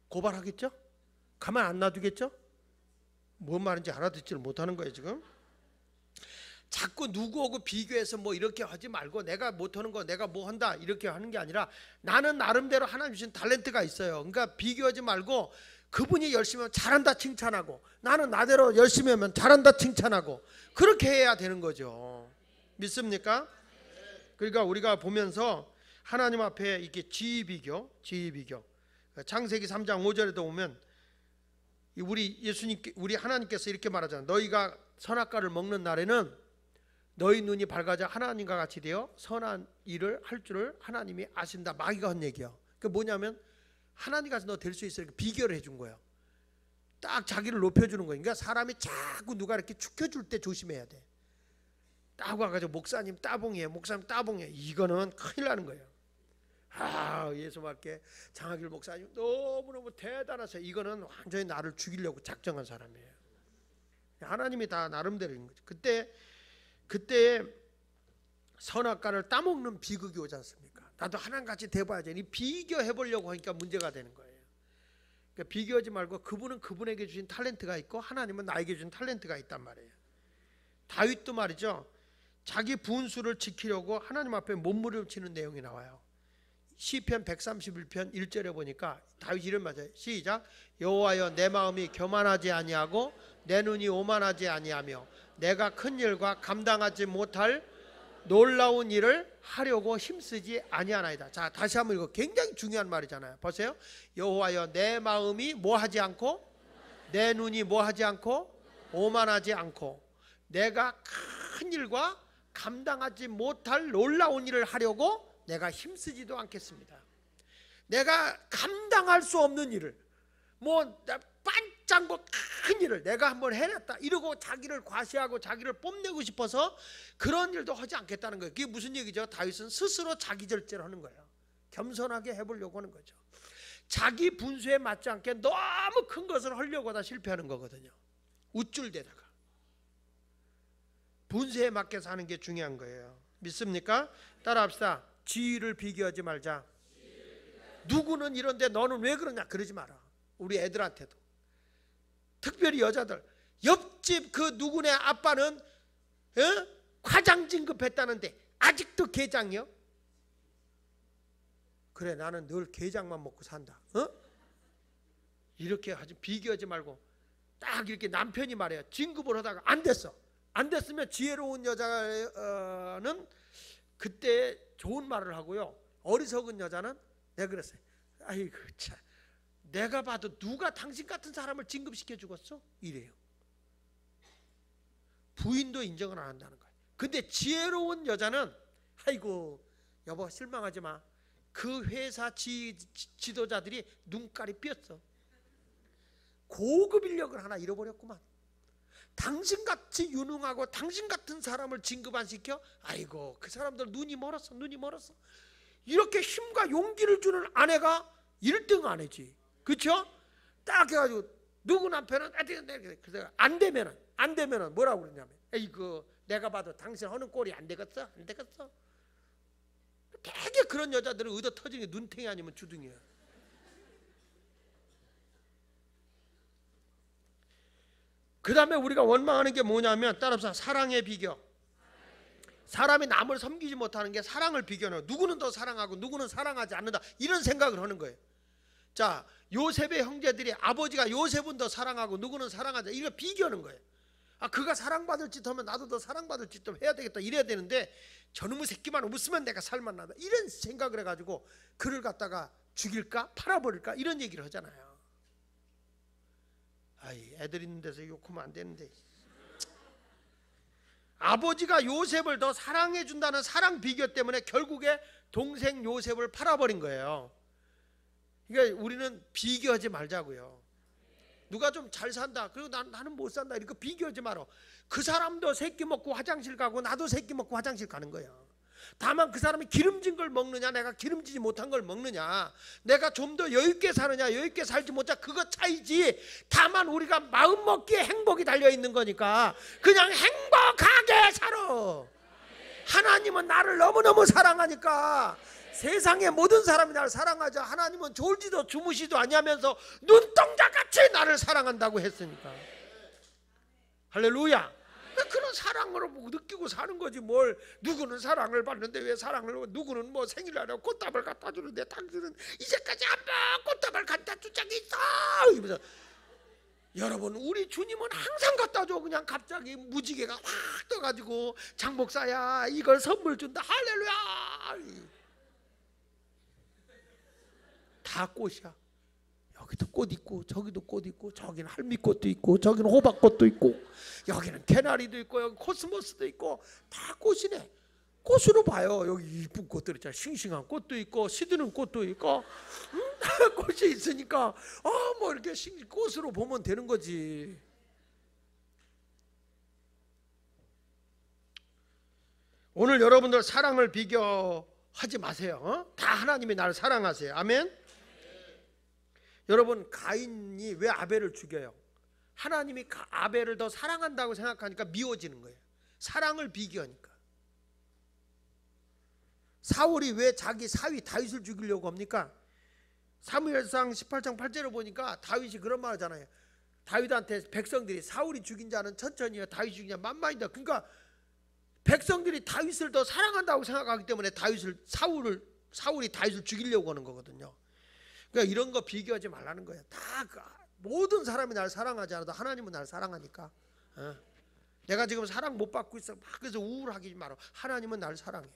고발하겠죠? 가만 안 놔두겠죠? 뭔 말인지 알아듣지를 못하는 거예요 지금. 자꾸 누구하고 비교해서 뭐 이렇게 하지 말고, 내가 못하는 거 내가 뭐 한다 이렇게 하는 게 아니라, 나는 나름대로 하나님 주신 탤런트가 있어요. 그러니까 비교하지 말고, 그분이 열심히 하면 잘한다 칭찬하고, 나는 나대로 열심히 하면 잘한다 칭찬하고, 그렇게 해야 되는 거죠. 믿습니까? 그러니까 우리가 보면서 하나님 앞에 이렇게 지휘비교. 창세기 3장 5절에도 보면 우리 하나님께서 이렇게 말하잖아요. 너희가 선악과를 먹는 날에는 너희 눈이 밝아져 하나님과 같이 되어 선한 일을 할 줄을 하나님이 아신다. 마귀가 한 얘기야. 그 뭐냐면 하나님 같이 너 될 수 있으니까 비교를 해준 거예요. 딱 자기를 높여주는 거예요. 그러니까 사람이 자꾸 누가 이렇게 축혀줄 때 조심해야 돼. 딱 와가지고 목사님 따봉이에요. 이거는 큰일 나는 거예요. 예수 말게 장학일 목사님 너무너무 대단하세요. 이거는 완전히 나를 죽이려고 작정한 사람이에요. 하나님이 다 나름대로 있는 거죠. 그때 선악과를 따먹는 비극이 오지 않습니까? 나도 하나님같이 돼봐야지. 이 비교해보려고 하니까 문제가 되는 거예요. 그러니까 비교하지 말고, 그분은 그분에게 주신 탤런트가 있고 하나님은 나에게 주신 탤런트가 있단 말이에요. 다윗도 말이죠, 자기 분수를 지키려고 하나님 앞에 몸부림치는 내용이 나와요. 시편 131편 1절에 보니까 다윗이 이런 말이에요. 시작. 여호와여, 내 마음이 교만하지 아니하고 내 눈이 오만하지 아니하며 내가 큰 일과 감당하지 못할 놀라운 일을 하려고 힘쓰지 아니하나이다. 자, 다시 한번 이거 굉장히 중요한 말이잖아요. 보세요. 여호와여, 내 마음이 뭐하지 않고, 내 눈이 뭐하지 않고, 오만하지 않고, 내가 큰 일과 감당하지 못할 놀라운 일을 하려고 내가 힘쓰지도 않겠습니다. 내가 감당할 수 없는 일을, 반짝 큰 일을 내가 한번 해냈다 이러고 자기를 과시하고 자기를 뽐내고 싶어서 그런 일도 하지 않겠다는 거예요. 그게 무슨 얘기죠? 다윗은 스스로 자기 절제를 하는 거예요. 겸손하게 해보려고 하는 거죠. 자기 분수에 맞지 않게 너무 큰 것을 하려고 다 실패하는 거거든요. 우쭐대다가. 분수에 맞게 사는 게 중요한 거예요. 믿습니까? 따라합시다. 지위를 비교하지 말자. 누구는 이런데 너는 왜 그러냐 그러지 마라. 우리 애들한테도. 특별히 여자들. 옆집 그 누구네 아빠는 과장 진급했다는데 아직도 게장이요? 그래 나는 늘 게장만 먹고 산다. 이렇게 하지 비교하지 말고 딱 이렇게 남편이 말해요. 진급을 하다가 안 됐어. 안 됐으면 지혜로운 여자는 그때 좋은 말을 하고요. 어리석은 여자는 내가 그랬어요. 아이고 참 내가 봐도 누가 당신 같은 사람을 진급시켜 주겠어? 이래요. 부인도 인정을 안 한다는 거예요. 근데 지혜로운 여자는 아이고 여보 실망하지 마. 그 회사 지도자들이 눈깔이 삐었어. 고급 인력을 하나 잃어버렸구만. 당신같이 유능하고 당신 같은 사람을 진급 안 시켜? 아이고 그 사람들 눈이 멀었어. 눈이 멀었어. 이렇게 힘과 용기를 주는 아내가 1등 아내지. 그렇죠? 딱 해가지고 누구 남편은 그래서 안 되면은 뭐라고 그러냐면 에이그 내가 봐도 당신 하는 꼴이 안 되겠어? 안 되겠어? 되게 그런 여자들은 의도 터지는 게 눈탱이 아니면 주둥이에요. 그 다음에 우리가 원망하는 게 뭐냐면 따라서 사랑의 비교. 사람이 남을 섬기지 못하는 게 사랑을 비교하는 거예요. 누구는 더 사랑하고 누구는 사랑하지 않는다 이런 생각을 하는 거예요. 자 요셉의 형제들이 아버지가 요셉은 더 사랑하고 누구는 사랑하지 이거 비교하는 거예요. 아 그가 사랑받을 짓 하면 나도 더 사랑받을 짓 좀 해야 되겠다 이래야 되는데 저놈의 새끼만 웃으면 내가 살만하다 이런 생각을 해가지고 그를 갖다가 죽일까 팔아버릴까 이런 얘기를 하잖아요. 아이 애들 있는 데서 욕하면 안 되는데 아버지가 요셉을 더 사랑해 준다는 사랑 비교 때문에 결국에 동생 요셉을 팔아버린 거예요. 그러니까 우리는 비교하지 말자고요. 누가 좀 잘 산다 그리고 나는 못 산다 이렇게 비교하지 마라. 그 사람도 새끼 먹고 화장실 가고 나도 새끼 먹고 화장실 가는 거야. 다만 그 사람이 기름진 걸 먹느냐 내가 기름지지 못한 걸 먹느냐 내가 좀 더 여유있게 사느냐 여유있게 살지 못하 그거 차이지. 다만 우리가 마음먹기에 행복이 달려있는 거니까 그냥 행복하게 살아. 하나님은 나를 너무너무 사랑하니까 세상의 모든 사람이 나를 사랑하자. 하나님은 졸지도 주무시도 아니하면서 눈동자같이 나를 사랑한다고 했으니까. 할렐루야. 그런 사랑으로 느끼고 사는 거지 뭘. 누구는 사랑을 받는데 왜 사랑을 누구는 뭐 생일날에 꽃다발 갖다 주는데 당신은 이제까지 안 봐 꽃다발 갖다 준 적이 있어 이러면서. 여러분 우리 주님은 항상 갖다 줘. 그냥 갑자기 무지개가 확 떠가지고 장목사야 이걸 선물 준다 할렐루야. 다 꽃이야. 여기도 꽃 있고 저기도 꽃 있고 저기는 할미꽃도 있고 저기는 호박꽃도 있고 여기는 개나리도 있고 여기 코스모스도 있고 다 꽃이네. 꽃으로 봐요. 여기 이쁜 꽃들 있잖아. 싱싱한 꽃도 있고 시드는 꽃도 있고 꽃이 있으니까 뭐 이렇게 꽃으로 보면 되는 거지. 오늘 여러분들 사랑을 비교하지 마세요. 다 하나님이 나를 사랑하세요. 아멘. 여러분 가인이 왜 아벨을 죽여요? 하나님이 아벨을 더 사랑한다고 생각하니까 미워지는 거예요. 사랑을 비교하니까. 사울이 왜 자기 사위 다윗을 죽이려고 합니까? 사무엘상 18장 8절을 보니까 다윗이 그런 말 하잖아요. 다윗한테 백성들이 사울이 죽인 자는 천천히 해 다윗이 죽인 자는 만만이다. 그러니까 백성들이 다윗을 더 사랑한다고 생각하기 때문에 사울이 다윗을 죽이려고 하는 거거든요. 그러니까 이런 거 비교하지 말라는 거예요. 다 모든 사람이 날 사랑하지 않아도 하나님은 날 사랑하니까. 내가 지금 사랑 못 받고 있어. 막 그래서 우울하기 말아. 하나님은 날 사랑해요.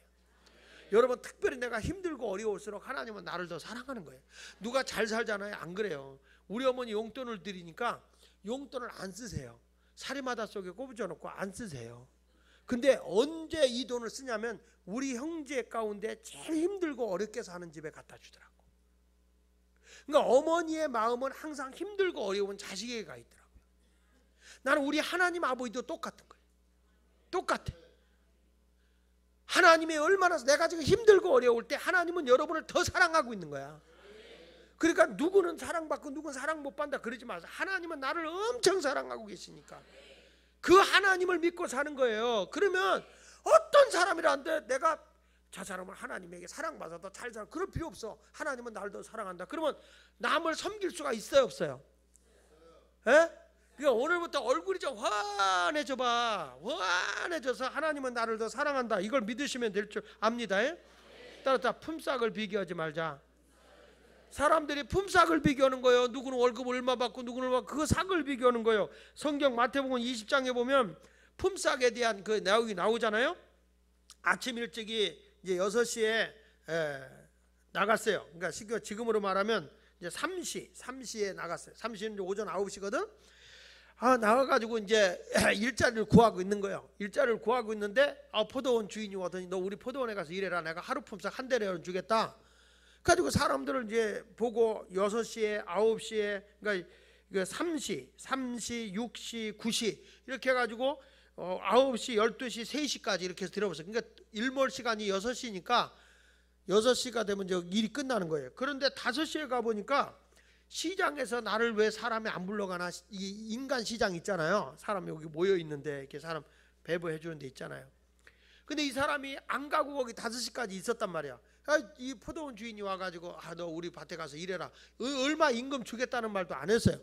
여러분 특별히 내가 힘들고 어려울수록 하나님은 나를 더 사랑하는 거예요. 누가 잘 살잖아요. 안 그래요. 우리 어머니 용돈을 드리니까 용돈을 안 쓰세요. 사리마다 속에 꼽아줘 놓고 안 쓰세요. 근데 언제 이 돈을 쓰냐면 우리 형제 가운데 제일 힘들고 어렵게 사는 집에 갖다 주더라고. 그러니까 어머니의 마음은 항상 힘들고 어려운 자식에게 가 있더라고요. 나는 우리 하나님 아버지도 똑같은 거예요. 똑같아. 하나님이 얼마나 내가 지금 힘들고 어려울 때 하나님은 여러분을 더 사랑하고 있는 거야. 그러니까 누구는 사랑받고 누구는 사랑 못 받는다 그러지 마세요. 하나님은 나를 엄청 사랑하고 계시니까 그 하나님을 믿고 사는 거예요. 그러면 어떤 사람이라는데 내가 저 사람은 하나님에게 사랑받아서 잘 살아, 그럴 필요 없어. 하나님은 나를 더 사랑한다. 그러면 남을 섬길 수가 있어요, 없어요? 예? 그러니까 오늘부터 얼굴이 좀 환해져 봐. 환해져서 하나님은 나를 더 사랑한다. 이걸 믿으시면 될 줄 압니다. 예? 따라서 품삯을 비교하지 말자. 사람들이 품삯을 비교하는 거예요. 누구는 월급 얼마 받고 누구는 얼마, 그 삭을 비교하는 거예요. 성경 마태복음 20장에 보면 품삯에 대한 그 내용이 나오잖아요. 아침 일찍이 이제 6시에 나갔어요. 그러니까 지금으로 말하면 이제 3시에 나갔어요. 3시는 오전 9시거든. 나가가지고 이제 일자리를 구하고 있는 거예요. 일자리를 구하고 있는데 포도원 주인이 오더니 너 우리 포도원에 가서 일해라. 내가 하루 품삯 한 대를 주겠다. 가지고 사람들을 이제 보고 6시에 9시에 그러니까 3시, 6시, 9시 이렇게 해가지고 9시, 12시, 3시까지 이렇게 해서 들어봤어요. 그러니까 일몰 시간이 6시니까 6시가 되면 이제 일이 끝나는 거예요. 그런데 5시에 가보니까 시장에서 나를 왜 사람이 안 불러가나, 이 인간 시장 있잖아요. 사람이 여기 모여 있는데 이렇게 사람 배부해 주는 데 있잖아요. 근데 이 사람이 안 가고 거기 5시까지 있었단 말이야. 이 포도원 주인이 와가지고 너 우리 밭에 가서 일해라. 얼마 임금 주겠다는 말도 안 했어요.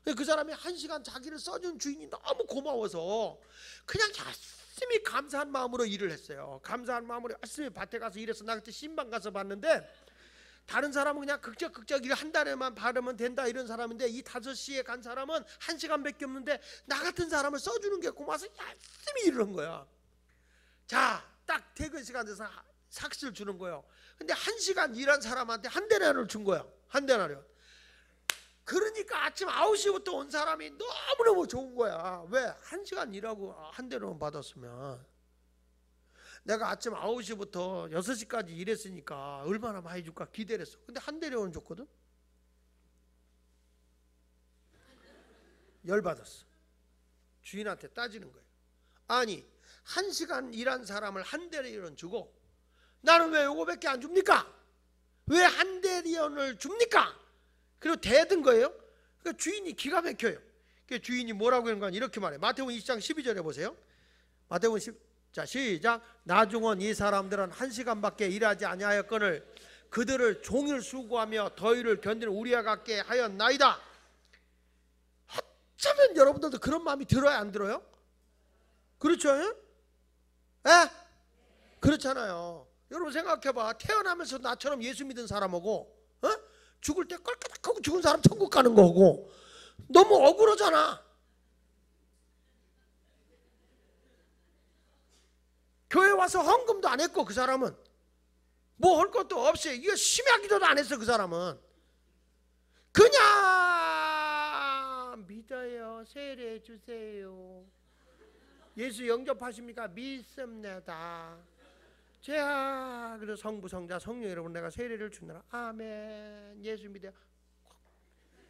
그 사람이 1시간 자기를 써준 주인이 너무 고마워서 그냥 열심히 감사한 마음으로 일을 했어요. 감사한 마음으로 열심히 밭에 가서 일해서 나 그때 신방 가서 봤는데 다른 사람은 그냥 극적 일 한 달에만 받으면 된다 이런 사람인데 이 5시에 간 사람은 1시간밖에 없는데 나 같은 사람을 써주는 게 고마워서 열심히 일을 한 거야. 자, 딱 퇴근 시간 돼서 삭시를 주는 거예요. 근데 1시간 일한 사람한테 한 데나리온을 준 거야. 한 데나리온. 그러니까 아침 9시부터 온 사람이 너무너무 좋은 거야. 왜? 1시간 일하고 한 데나리온 받았으면 내가 아침 9시부터 6시까지 일했으니까 얼마나 많이 줄까 기대를 했어. 근데 한 데나리온 줬거든. 열받았어. 주인한테 따지는 거예요. 아니 1시간 일한 사람을 한 데나리온 주고 나는 왜 요거밖에 안 줍니까? 왜 한 데나리온을 줍니까? 그리고 대든 거예요. 그러니까 주인이 기가 막혀요. 그러니까 주인이 뭐라고 하는 건 이렇게 말해. 마태복음 20장 12절에 보세요. 마태복음 10, 자 시작. 나중은 이 사람들은 1시간밖에 일하지 아니하였거늘 그들을 종일 수고하며 더위를 견디는 우리와 같게 하였나이다. 어쩌면 여러분들도 그런 마음이 들어요, 안 들어요? 그렇죠? 예? 그렇잖아요. 여러분 생각해봐. 태어나면서 나처럼 예수 믿은 사람하고 죽을 때 껄끄덕하고 죽은 사람 천국 가는 거고 너무 억울하잖아. 교회 와서 헌금도 안 했고 그 사람은 뭐 할 것도 없이 이거 심야기도도 안 했어. 그 사람은 그냥 믿어요. 세례 주세요. 예수 영접하십니까? 믿습니다. 자, 그래서 성부, 성자, 성령 여러분 내가 세례를 주느라 아멘. 예수 믿어요.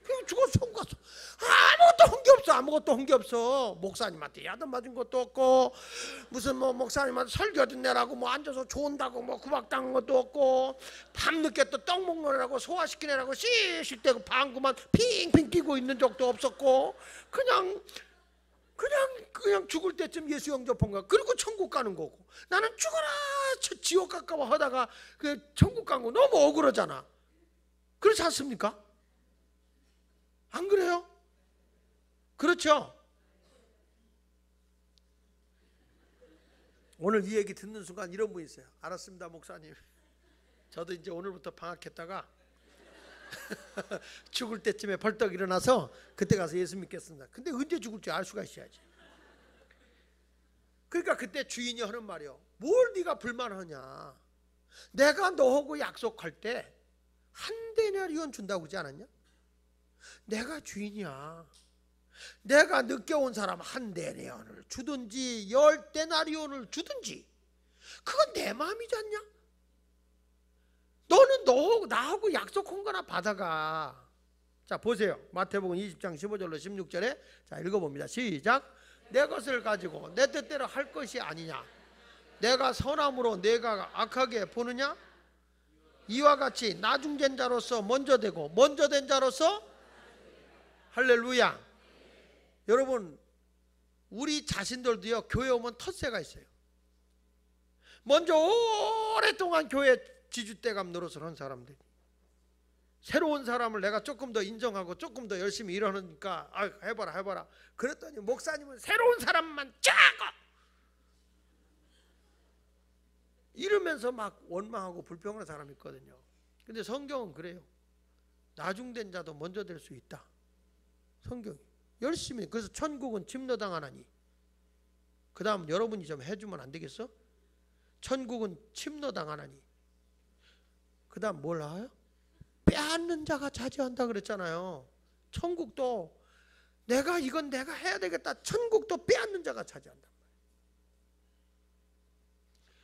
그냥 죽어서 천국 갔어. 아무것도 한 게 없어. 아무것도 한 게 없어. 목사님한테 야단 맞은 것도 없고 무슨 뭐 목사님한테 설교 듣느라고 뭐 앉아서 좋은다고 뭐 구박당한 것도 없고 밤늦게 또 떡 먹느라고 소화시키느라고 씩씩 대고 방구만 핑핑 뛰고 있는 적도 없었고 그냥 죽을 때쯤 예수 영접한 거야. 그리고 천국 가는 거고 나는 죽어라 지옥 가까워 하다가 그 천국 간 거 너무 억울하잖아. 그렇지 않습니까? 안 그래요? 그렇죠? 오늘 이 얘기 듣는 순간 이런 분이 있어요. 알았습니다 목사님. 저도 이제 오늘부터 방학했다가 죽을 때쯤에 벌떡 일어나서 그때 가서 예수 믿겠습니다. 근데 언제 죽을지 알 수가 있어야지. 그러니까 그때 주인이 하는 말이요. 뭘 네가 불만하냐. 내가 너하고 약속할 때 한 데나리온 준다고 그러지 않았냐? 내가 주인이야. 내가 늦게 온 사람 한 데나리온을 주든지 10데나리온을 주든지 그건 내 마음이지 않냐? 너는 나하고 약속한 거나 받아가. 자 보세요. 마태복음 20장 15절로 16절에 자 읽어봅니다. 시작. 내 것을 가지고 내 뜻대로 할 것이 아니냐. 내가 선함으로 내가 악하게 보느냐. 이와 같이 나중된 자로서 먼저 되고 먼저 된 자로서 할렐루야. 여러분 우리 자신들도요 교회 오면 텃세가 있어요. 먼저 오랫동안 교회 지주대감 노릇을 한 사람들이 새로운 사람을 내가 조금 더 인정하고 조금 더 열심히 일하니까 해봐라 그랬더니 목사님은 새로운 사람만 짜고 이러면서 막 원망하고 불평하는 사람이 있거든요. 근데 성경은 그래요. 나중된 자도 먼저 될 수 있다. 성경이 열심히. 그래서 천국은 침노당하나니, 그 다음 여러분이 좀 해주면 안 되겠어? 천국은 침노당하나니, 그 다음 뭘 나와요? 빼앗는 자가 차지한다 그랬잖아요. 천국도 이건 내가 해야 되겠다. 천국도 빼앗는 자가 차지한다.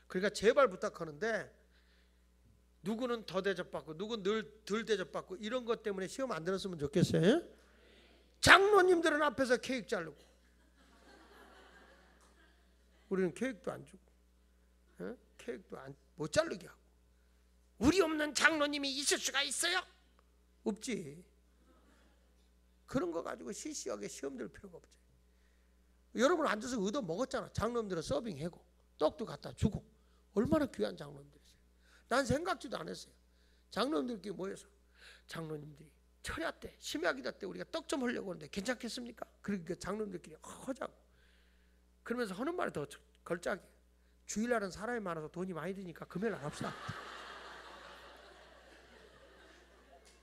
그러니까 제발 부탁하는데 누구는 더 대접받고 누구는 덜 대접받고 이런 것 때문에 시험 안 들었으면 좋겠어요. 장로님들은 앞에서 케이크 자르고 우리는 케이크도 안 주고 케이크도 못 자르게 하고. 우리 없는 장로님이 있을 수가 있어요? 없지. 그런 거 가지고 시시하게 시험 들 필요가 없지. 여러분 앉아서 얻어 먹었잖아. 장로님들은 서빙하고 떡도 갖다 주고. 얼마나 귀한 장로님들이세요. 난 생각지도 안 했어요. 장로님들끼리 모여서 장로님들이 철야 때 심야기도 때 우리가 떡 좀 하려고 하는데 괜찮겠습니까? 그러니까 장로님들끼리 하자고. 그러면서 하는 말이 더 걸작이에요. 주일날은 사람이 많아서 돈이 많이 드니까 금요일 안 합시다.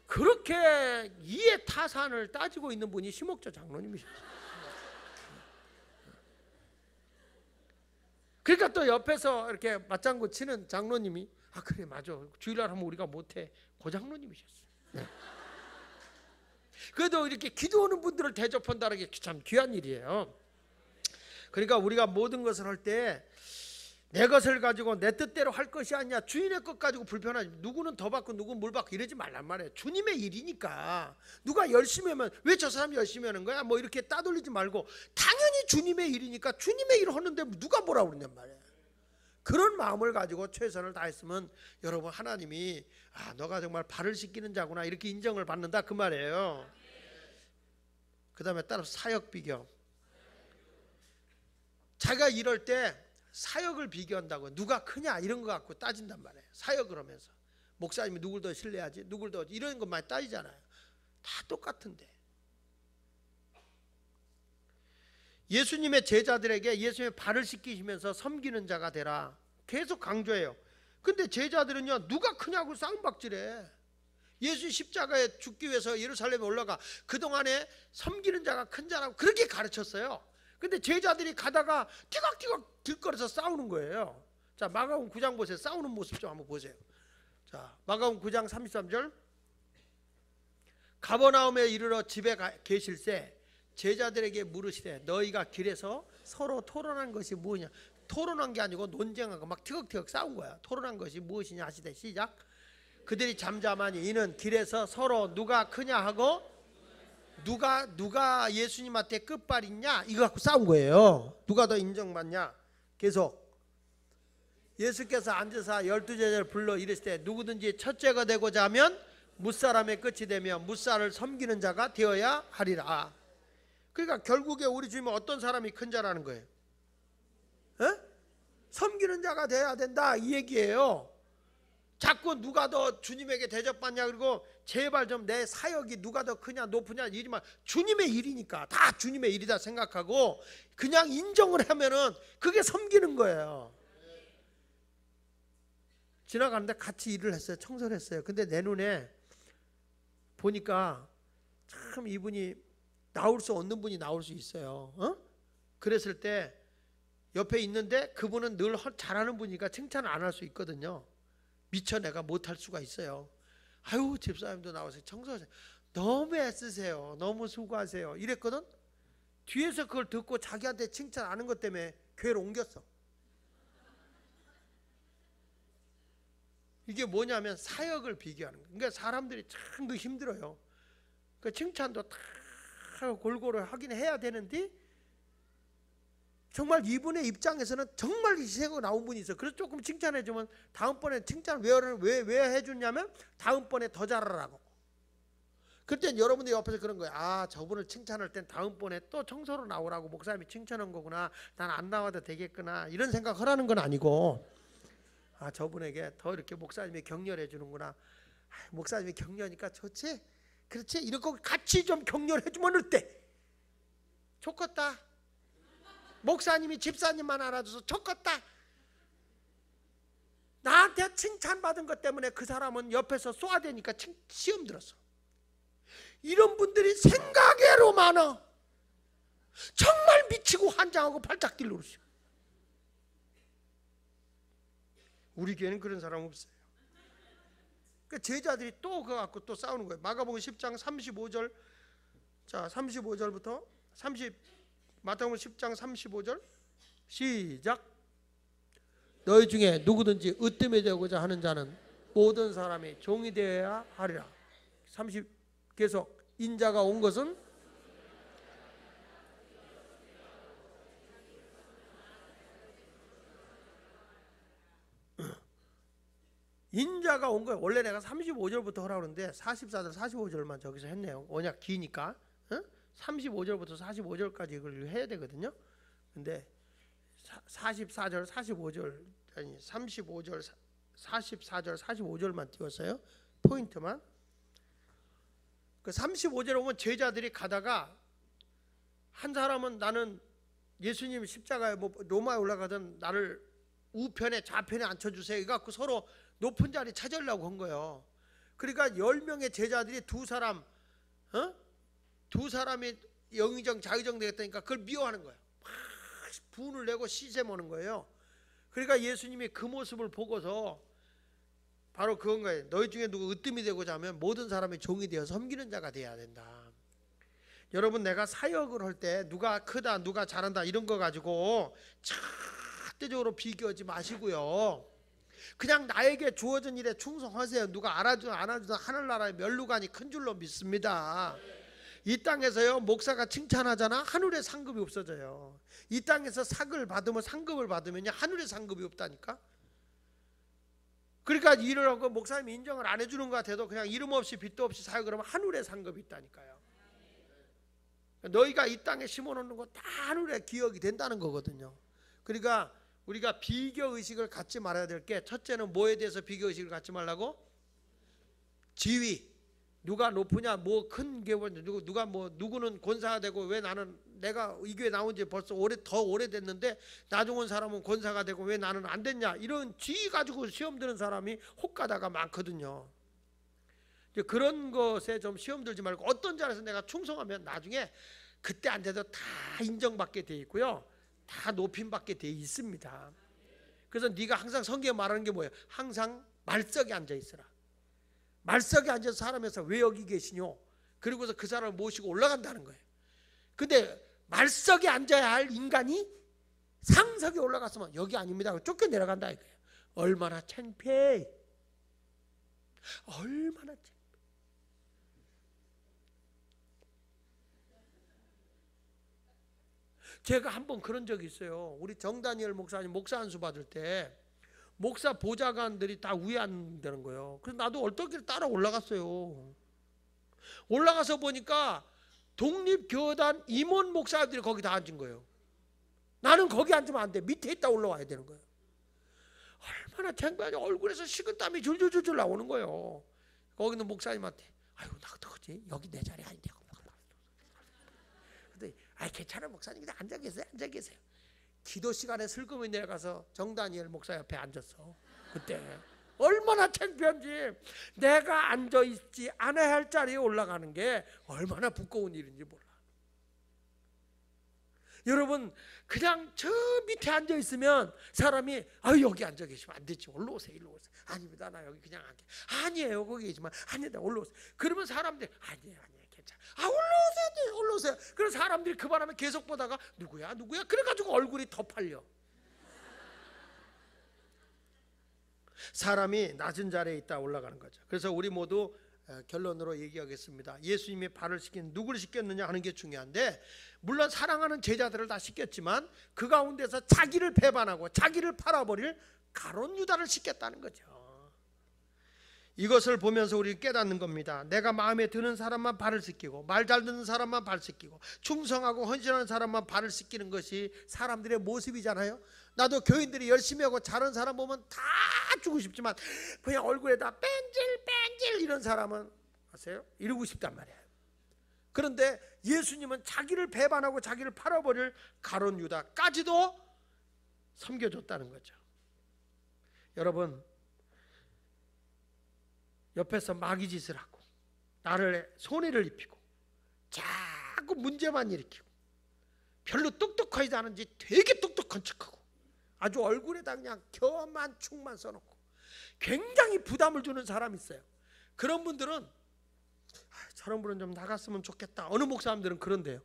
그렇게 이해 타산을 따지고 있는 분이 심옥조 장로님이셨어요. 그러니까 또 옆에서 이렇게 맞장구 치는 장로님이 그래 맞아 주일날 하면 우리가 못해. 그 장로님이셨어요. 네. 그래도 이렇게 기도하는 분들을 대접한다는 게 참 귀한 일이에요. 그러니까 우리가 모든 것을 할 때 내 것을 가지고 내 뜻대로 할 것이 아니야. 주인의 것 가지고 불편하지. 누구는 더 받고 누구는 물 받고 이러지 말란 말이에요. 주님의 일이니까. 누가 열심히 하면 왜 저 사람이 열심히 하는 거야? 뭐 이렇게 따돌리지 말고 당연히 주님의 일이니까 주님의 일을 하는데 누가 뭐라고 그러냔 말이에요. 그런 마음을 가지고 최선을 다했으면 여러분 하나님이 너가 정말 발을 씻기는 자구나 이렇게 인정을 받는다 그 말이에요. 그 다음에 따라서 사역 비교. 자기가 이럴 때 사역을 비교한다고 누가 크냐 이런 거 갖고 따진단 말이에요. 사역을 하면서 목사님이 누굴 더 신뢰하지 누굴 더 이런 것 많이 따지잖아요. 다 똑같은데 예수님의 제자들에게 예수님의 발을 씻기시면서 섬기는 자가 되라 계속 강조해요. 근데 제자들은요 누가 크냐고 싸움박질해. 예수 십자가에 죽기 위해서 예루살렘에 올라가 그동안에 섬기는 자가 큰 자라고 그렇게 가르쳤어요. 근데 제자들이 가다가 티각티각 들거려서 싸우는 거예요. 자 마가복음 9장 보세요. 싸우는 모습 좀 한번 보세요. 자 마가복음 9장 33절 가버나움에 이르러 집에 계실새 제자들에게 물으시되 너희가 길에서 서로 토론한 것이 무엇이냐. 토론한 게 아니고 논쟁하고 막 티격태격 싸운 거야. 토론한 것이 무엇이냐 하시되 시작. 그들이 잠잠하니 이는 길에서 서로 누가 크냐 하고 누가 예수님한테 끝발 있냐 이거 갖고 싸운 거예요. 누가 더 인정받냐. 계속 예수께서 앉으사 12제자를 불러 이르시되 누구든지 첫째가 되고자 하면 무사람의 끝이 되며 무사를 섬기는 자가 되어야 하리라. 그러니까 결국에 우리 주님은 어떤 사람이 큰 자라는 거예요? 섬기는 자가 돼야 된다 이 얘기예요. 자꾸 누가 더 주님에게 대접받냐 그리고 제발 좀 내 사역이 누가 더 크냐 높으냐 이러지만 주님의 일이니까 다 주님의 일이다 생각하고 그냥 인정을 하면은 그게 섬기는 거예요. 지나가는데 같이 일을 했어요. 청소를 했어요. 근데 내 눈에 보니까 참 이분이 나올 수 없는 분이 나올 수 있어요. 그랬을 때 옆에 있는데 그분은 늘 잘하는 분이니까 칭찬을 안 할 수 있거든요. 미처 내가 못할 수가 있어요. 아유 집사님도 나와서 청소하세요. 너무 애쓰세요. 너무 수고하세요. 이랬거든. 뒤에서 그걸 듣고 자기한테 칭찬 안 하는 것 때문에 교회를 옮겼어. 이게 뭐냐면 사역을 비교하는 거예요. 그러니까 사람들이 참 그 힘들어요. 그 칭찬도 다 골고루 하긴 해야 되는데 정말 이분의 입장에서는 정말 희생하고 나온 분이 있어. 그래서 조금 칭찬해주면 다음번에 칭찬 왜 해주냐면 다음번에 더 잘하라고. 그때 여러분들 옆에서 그런 거예요. 아, 저분을 칭찬할 땐 다음번에 또 청소로 나오라고 목사님이 칭찬한 거구나. 난 안 나와도 되겠구나. 이런 생각 하라는 건 아니고, 아, 저분에게 더 이렇게 목사님이 격려해 주는구나. 아, 목사님이 격려하니까 좋지? 그렇지? 이렇게 같이 좀 격려해 주면 어때? 좋겠다. 목사님이 집사님만 알아줘서 좋겠다. 나한테 칭찬받은 것 때문에 그 사람은 옆에서 쏘아대니까 시험 들었어. 이런 분들이 생각외로 많아. 정말 미치고 환장하고 발작 뛸 노릇이야. 우리 교회는 그런 사람 없어요. 그러니까 제자들이 또 그거 갖고 또 싸우는 거예요. 마가복음 10장 35절. 자, 35절부터 마태복음 10장 35절 시작. 너희 중에 누구든지 으뜸이 되고자 하는 자는 모든 사람이 종이 되어야 하리라. 30 계속. 인자가 온 것은 인자가 온 거예요. 원래 내가 35절부터 하라고 그러는데 44절 45절만 저기서 했네요. 워낙 기니까 35절부터 45절까지 이걸 해야 되거든요. 근데 44절 45절 아니 35절 44절 45절만 띄웠어요. 포인트만. 그 35절에 오면 제자들이 가다가 한 사람은 나는 예수님 십자가에 뭐 로마에 올라가던 나를 우편에 좌편에 앉혀주세요. 이거 갖고 서로 높은 자리 찾으려고 한 거예요. 그러니까 10명의 제자들이 두 사람이 영의정 자의정 되겠다니까 그걸 미워하는 거예요. 막 분을 내고 시샘하는 거예요. 그러니까 예수님이 그 모습을 보고서 바로 그건 거예요. 너희 중에 누구 으뜸이 되고자 하면 모든 사람이 종이 되어 섬기는 자가 돼야 된다. 여러분, 내가 사역을 할 때 누가 크다 누가 잘한다 이런 거 가지고 절대적으로 비교하지 마시고요. 그냥 나에게 주어진 일에 충성하세요. 누가 알아주든 안 알아주든 하늘나라의 면류관이 큰 줄로 믿습니다. 이 땅에서요 목사가 칭찬하잖아. 하늘의 상급이 없어져요. 이 땅에서 상급을 받으면요 하늘의 상급이 없다니까. 그러니까 일을 하고 목사님이 인정을 안 해주는 것 같아도 그냥 이름 없이 빚도 없이 사역을 하면 하늘의 상급이 있다니까요. 너희가 이 땅에 심어놓는 거 다 하늘의 기억이 된다는 거거든요. 그러니까 우리가 비교의식을 갖지 말아야 될 게, 첫째는 뭐에 대해서 비교의식을 갖지 말라고? 지위. 누가 높으냐, 뭐 큰 게 누가 뭐 누구는 권사가 되고 왜 나는 내가 이 교회 나온 지 벌써 더 오래됐는데 나중 온 사람은 권사가 되고 왜 나는 안 됐냐, 이런 지위 가지고 시험 드는 사람이 혹가다가 많거든요. 그런 것에 좀 시험 들지 말고 어떤 자리에서 내가 충성하면 나중에 그때 안 돼도 다 인정받게 돼 있고요, 다 높임받게 돼 있습니다. 그래서 네가 항상 성경에 말하는 게 뭐예요? 항상 말석에 앉아 있어라. 말석에 앉아서 사람에서 왜 여기 계시뇨? 그리고서 그 사람을 모시고 올라간다는 거예요. 근데 말석에 앉아야 할 인간이 상석에 올라갔으면 여기 아닙니다 쫓겨 내려간다 이거예요. 얼마나 창피해. 얼마나 창피해. 제가 한번 그런 적이 있어요. 우리 정다니엘 목사님 목사 안수 받을 때 목사 보좌관들이 다 위에 앉는 거예요. 그래서 나도 얼떨결에 따라 올라갔어요. 올라가서 보니까 독립교단 임원 목사들이 거기 다 앉은 거예요. 나는 거기 앉으면 안 돼. 밑에 있다 올라와야 되는 거예요. 얼마나 창피하지. 얼굴에서 식은땀이 줄줄줄줄 나오는 거예요. 거기 있는 목사님한테 아유 나 어떡하지? 여기 내 자리 아닌데. 근데 아이 괜찮아 목사님 그냥 앉아 계세요. 앉아 계세요. 기도 시간에 슬금이 내려가서 정다니엘 목사 옆에 앉았어. 그때 얼마나 창피한지. 내가 앉아있지 않아야 할 자리에 올라가는 게 얼마나 부끄러운 일인지 몰라. 여러분 그냥 저 밑에 앉아있으면 사람이 아 여기 앉아 계시면 안 되지 올라오세요. 일로 오세요. 아닙니다 나 여기 그냥 앉게. 아니에요 거기 계시면 아니다 올라오세요. 그러면 사람들이 아니에요 괜찮아. 아 올라오세요 올라오세요. 그래서 사람들이 그 바람에 계속 보다가 누구야 그래가지고 얼굴이 더 팔려. 사람이 낮은 자리에 있다 올라가는 거죠. 그래서 우리 모두 결론으로 얘기하겠습니다. 예수님이 발을 누구를 씻겼느냐 하는 게 중요한데, 물론 사랑하는 제자들을 다 씻겼지만 그 가운데서 자기를 배반하고 자기를 팔아버릴 가룟 유다를 씻겼다는 거죠. 이것을 보면서 우리는 깨닫는 겁니다. 내가 마음에 드는 사람만 발을 씻기고, 말 잘 듣는 사람만 발 씻기고, 충성하고 헌신하는 사람만 발을 씻기는 것이 사람들의 모습이잖아요. 나도 교인들이 열심히 하고 잘하는 사람 보면 다 주고 싶지만 그냥 얼굴에다 뺀질 이런 사람은 아세요? 이러고 싶단 말이에요. 그런데 예수님은 자기를 배반하고 자기를 팔아버릴 가룟 유다까지도 섬겨줬다는 거죠. 여러분, 옆에서 마귀짓을 하고 나를 손해를 입히고 자꾸 문제만 일으키고 별로 똑똑하지도 않은지 되게 똑똑한 척하고 아주 얼굴에다 그냥 교만 충만 써놓고 굉장히 부담을 주는 사람이 있어요. 그런 분들은 저런 분은 좀 나갔으면 좋겠다. 어느 목사님들은 그런데요.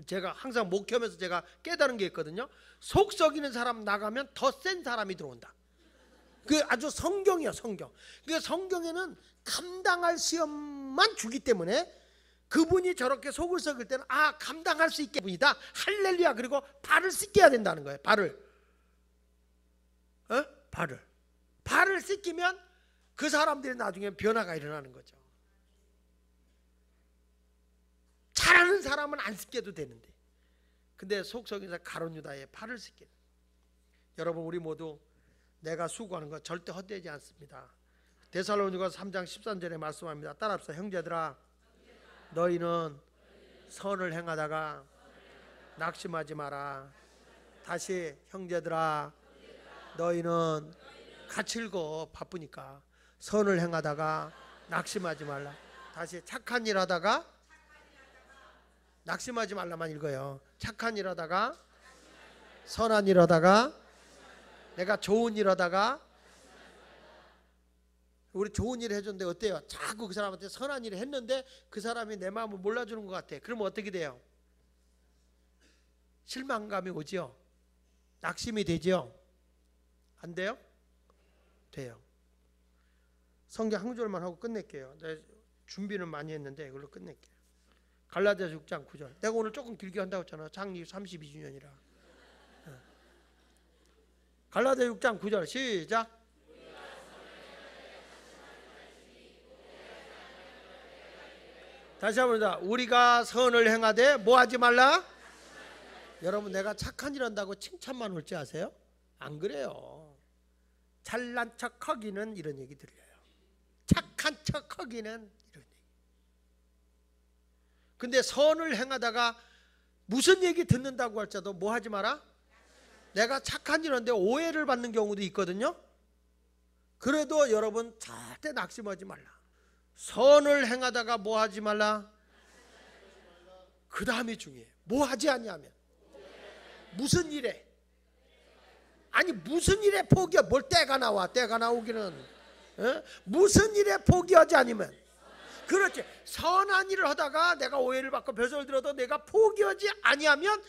제가 항상 목회하면서 제가 깨달은 게 있거든요. 속 썩이는 사람 나가면 더 센 사람이 들어온다. 그 아주 성경이야, 성경. 그 성경에는 감당할 시험만 주기 때문에 그분이 저렇게 속을 썩일 때는 감당할 수 있게 분이다. 할렐루야. 그리고 발을 씻겨야 된다는 거예요. 발을 씻기면 그 사람들이 나중에 변화가 일어나는 거죠. 잘하는 사람은 안 씻겨도 되는데, 근데 속 썩인 사람 가룟 유다의 발을 씻기는. 여러분, 우리 모두 내가 수고하는 것 절대 헛되지 않습니다. 데살로니가서 3장 13절에 말씀합니다. 따라합시다. 형제들아, 너희는 선을 행하다가 낙심하지 마라. 다시, 형제들아, 너희는 같이 읽어, 바쁘니까. 선을 행하다가 낙심하지 말라. 다시, 착한 일 하다가 낙심하지 말라만 읽어요. 착한 일 하다가, 선한 일 하다가, 내가 좋은 일 하다가. 우리 좋은 일을 해줬는데 어때요? 자꾸 그 사람한테 선한 일을 했는데 그 사람이 내 마음을 몰라주는 것 같아. 그러면 어떻게 돼요? 실망감이 오죠? 낙심이 되죠? 안 돼요? 돼요. 성경 한 구절만 하고 끝낼게요. 내가 준비는 많이 했는데 이걸로 끝낼게요. 갈라디아서 6장 9절. 내가 오늘 조금 길게 한다고 했잖아. 창립 32주년이라. 갈라디아 6장 9절 시작. 다시 한번 더. 우리가 선을 행하되 뭐하지 말라? 여러분, 내가 착한 일 한다고 칭찬만 올 줄 아세요? 안 그래요. 잘난 척하기는 이런 얘기 들려요. 착한 척하기는 이런 얘기. 근데 선을 행하다가 무슨 얘기 듣는다고 할지라도 뭐하지 마라? 내가 착한 일 하는데 오해를 받는 경우도 있거든요. 그래도 여러분 절대 낙심하지 말라. 선을 행하다가 뭐 하지 말라? 그 다음이 중요해요. 뭐 하지 아니하면. 무슨 일에? 아니 무슨 일에 포기해? 뭘 때가 나와? 때가 나오기는. 무슨 일에 포기하지 않으면. 그렇지. 선한 일을 하다가 내가 오해를 받고 벼슬을 들어도 내가 포기하지 아니하면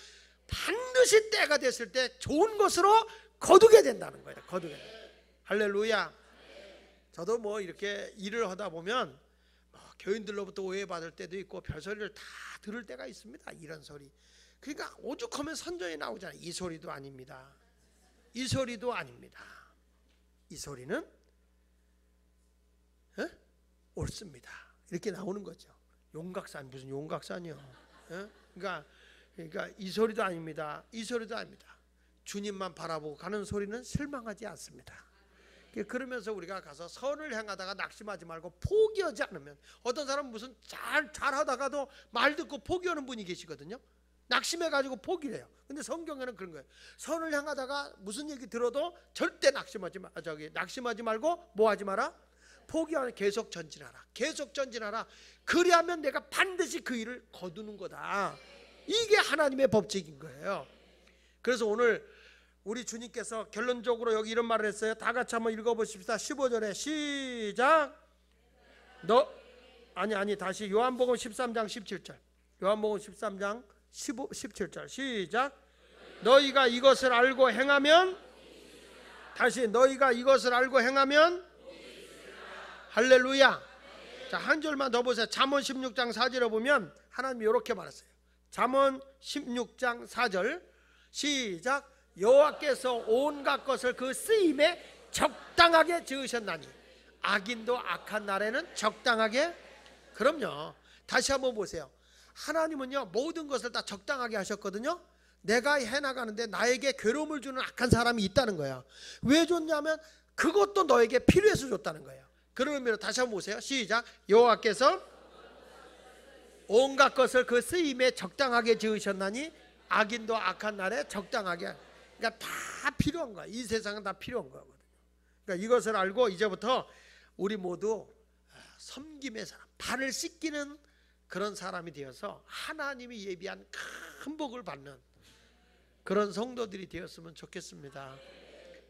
반드시 때가 됐을 때 좋은 것으로 거두게 된다는 거예요. 거두게. 할렐루야. 저도 뭐 이렇게 일을 하다 보면 교인들로부터 오해받을 때도 있고 별소리를 다 들을 때가 있습니다. 이런 소리. 그러니까 오죽하면 선전이 나오잖아요. 이 소리도 아닙니다. 이 소리도 아닙니다. 이 소리는 옳습니다. 이렇게 나오는 거죠. 용각산 무슨 용각산이요. 그러니까 이 소리도 아닙니다. 이 소리도 아닙니다. 주님만 바라보고 가는 소리는 실망하지 않습니다. 그러면서 우리가 가서 선을 행하다가 낙심하지 말고 포기하지 않으면, 어떤 사람은 무슨 잘하다가도 말 듣고 포기하는 분이 계시거든요. 낙심해가지고 포기를 해요. 근데 성경에는 그런 거예요. 선을 행하다가 무슨 얘기 들어도 절대 낙심하지 말고 뭐 하지 마라? 포기하는, 계속 전진하라. 계속 전진하라. 그리하면 내가 반드시 그 일을 거두는 거다. 이게 하나님의 법칙인 거예요. 그래서 오늘 우리 주님께서 결론적으로 여기 이런 말을 했어요. 다 같이 한번 읽어보십시다. 15절에 시작. 다시 요한복음 13장 17절. 요한복음 13장 17절 시작. 너희가 이것을 알고 행하면, 다시 너희가 이것을 알고 행하면, 할렐루야. 자, 한 절만 더 보세요. 잠언 16장 4절에 보면 하나님이 이렇게 말했어요. 잠언 16장 4절 시작. 여호와께서 온갖 것을 그 쓰임에 적당하게 지으셨나니 악인도 악한 날에는 적당하게. 그럼요. 다시 한번 보세요. 하나님은요 모든 것을 다 적당하게 하셨거든요. 내가 해나가는데 나에게 괴로움을 주는 악한 사람이 있다는 거예요. 왜 줬냐면 그것도 너에게 필요해서 줬다는 거예요. 그런 의미로 다시 한번 보세요. 시작. 여호와께서 온갖 것을 그 쓰임에 적당하게 지으셨나니 악인도 악한 날에 적당하게. 그러니까 다 필요한 거야. 이 세상은 다 필요한 거거든요. 그러니까 이것을 알고 이제부터 우리 모두 섬김의 사람, 발을 씻기는 그런 사람이 되어서 하나님이 예비한 큰 복을 받는 그런 성도들이 되었으면 좋겠습니다.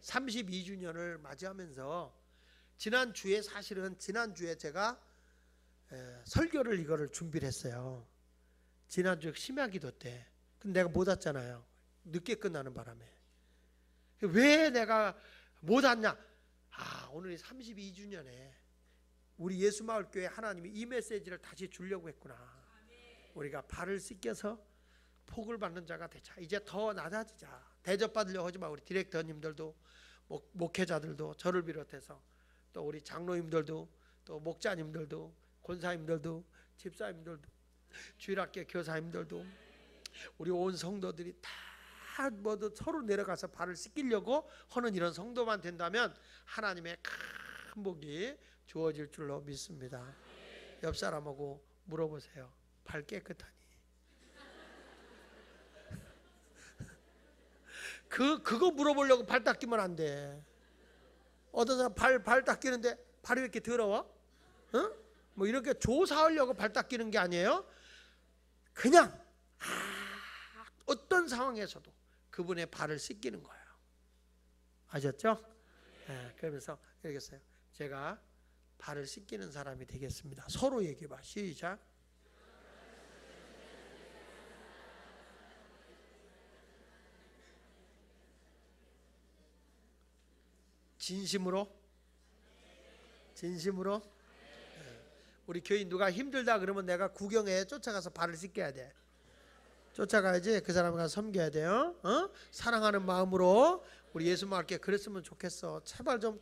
32주년을 맞이하면서 지난주에 사실은 지난주에 제가 설교를 이거를 준비를 했어요. 지난주 심야기도 때. 근데 내가 못 왔잖아요. 늦게 끝나는 바람에. 왜 내가 못 왔냐? 오늘이 32주년에 우리 예수마을교회 하나님이 이 메시지를 다시 주려고 했구나. 우리가 발을 씻겨서 복을 받는 자가 되자. 이제 더 낮아지자. 대접받으려고 하지 마. 우리 디렉터님들도 목회자들도 저를 비롯해서 또 우리 장로님들도 또 목자님들도 권사님들도 집사님들도 주일학교 교사님들도 우리 온 성도들이 다 모두 서로 내려가서 발을 씻기려고 하는 이런 성도만 된다면 하나님의 큰 복이 주어질 줄로 믿습니다. 옆 사람하고 물어보세요. 발 깨끗하니? 그거 물어보려고 발 닦이면 안 돼. 어떤 사람 발 닦이는데 발이 왜 이렇게 더러워? 뭐 이렇게 조사하려고 발 닦이는 게 아니에요. 그냥 어떤 상황에서도 그분의 발을 씻기는 거예요. 아셨죠? 네, 그러면서 이렇게 했어요. 제가 발을 씻기는 사람이 되겠습니다. 서로 얘기해봐. 시작. 진심으로? 진심으로? 우리 교인 누가 힘들다 그러면 내가 구경에 쫓아가서 발을 씻겨야 돼. 쫓아가야지. 그 사람을 가서 섬겨야 돼요. 사랑하는 마음으로 우리 예수님께 그랬으면 좋겠어. 제발 좀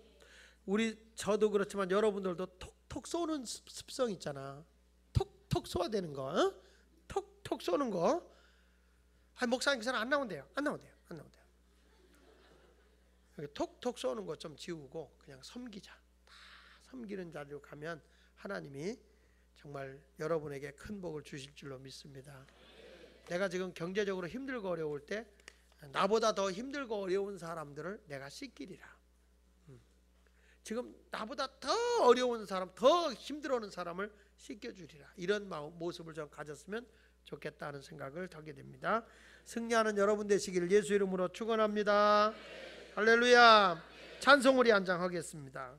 저도 그렇지만 여러분들도 톡톡 쏘는 습성 있잖아. 톡톡 쏘아야 되는 거. 톡톡 쏘는 거. 목사님 그 사람 안 나온대요. 안 나온대요. 톡톡 쏘는 거 좀 지우고 그냥 섬기자. 다 섬기는 자리로 가면 하나님이 정말 여러분에게 큰 복을 주실 줄로 믿습니다. 내가 지금 경제적으로 힘들고 어려울 때 나보다 더 힘들고 어려운 사람들을 내가 씻기리라. 지금 나보다 더 어려운 사람, 더 힘들어하는 사람을 씻겨주리라. 이런 모습을 좀 가졌으면 좋겠다는 생각을 하게 됩니다. 승리하는 여러분 되시기를 예수 이름으로 축원합니다. 할렐루야. 찬송 우리 한 장 하겠습니다.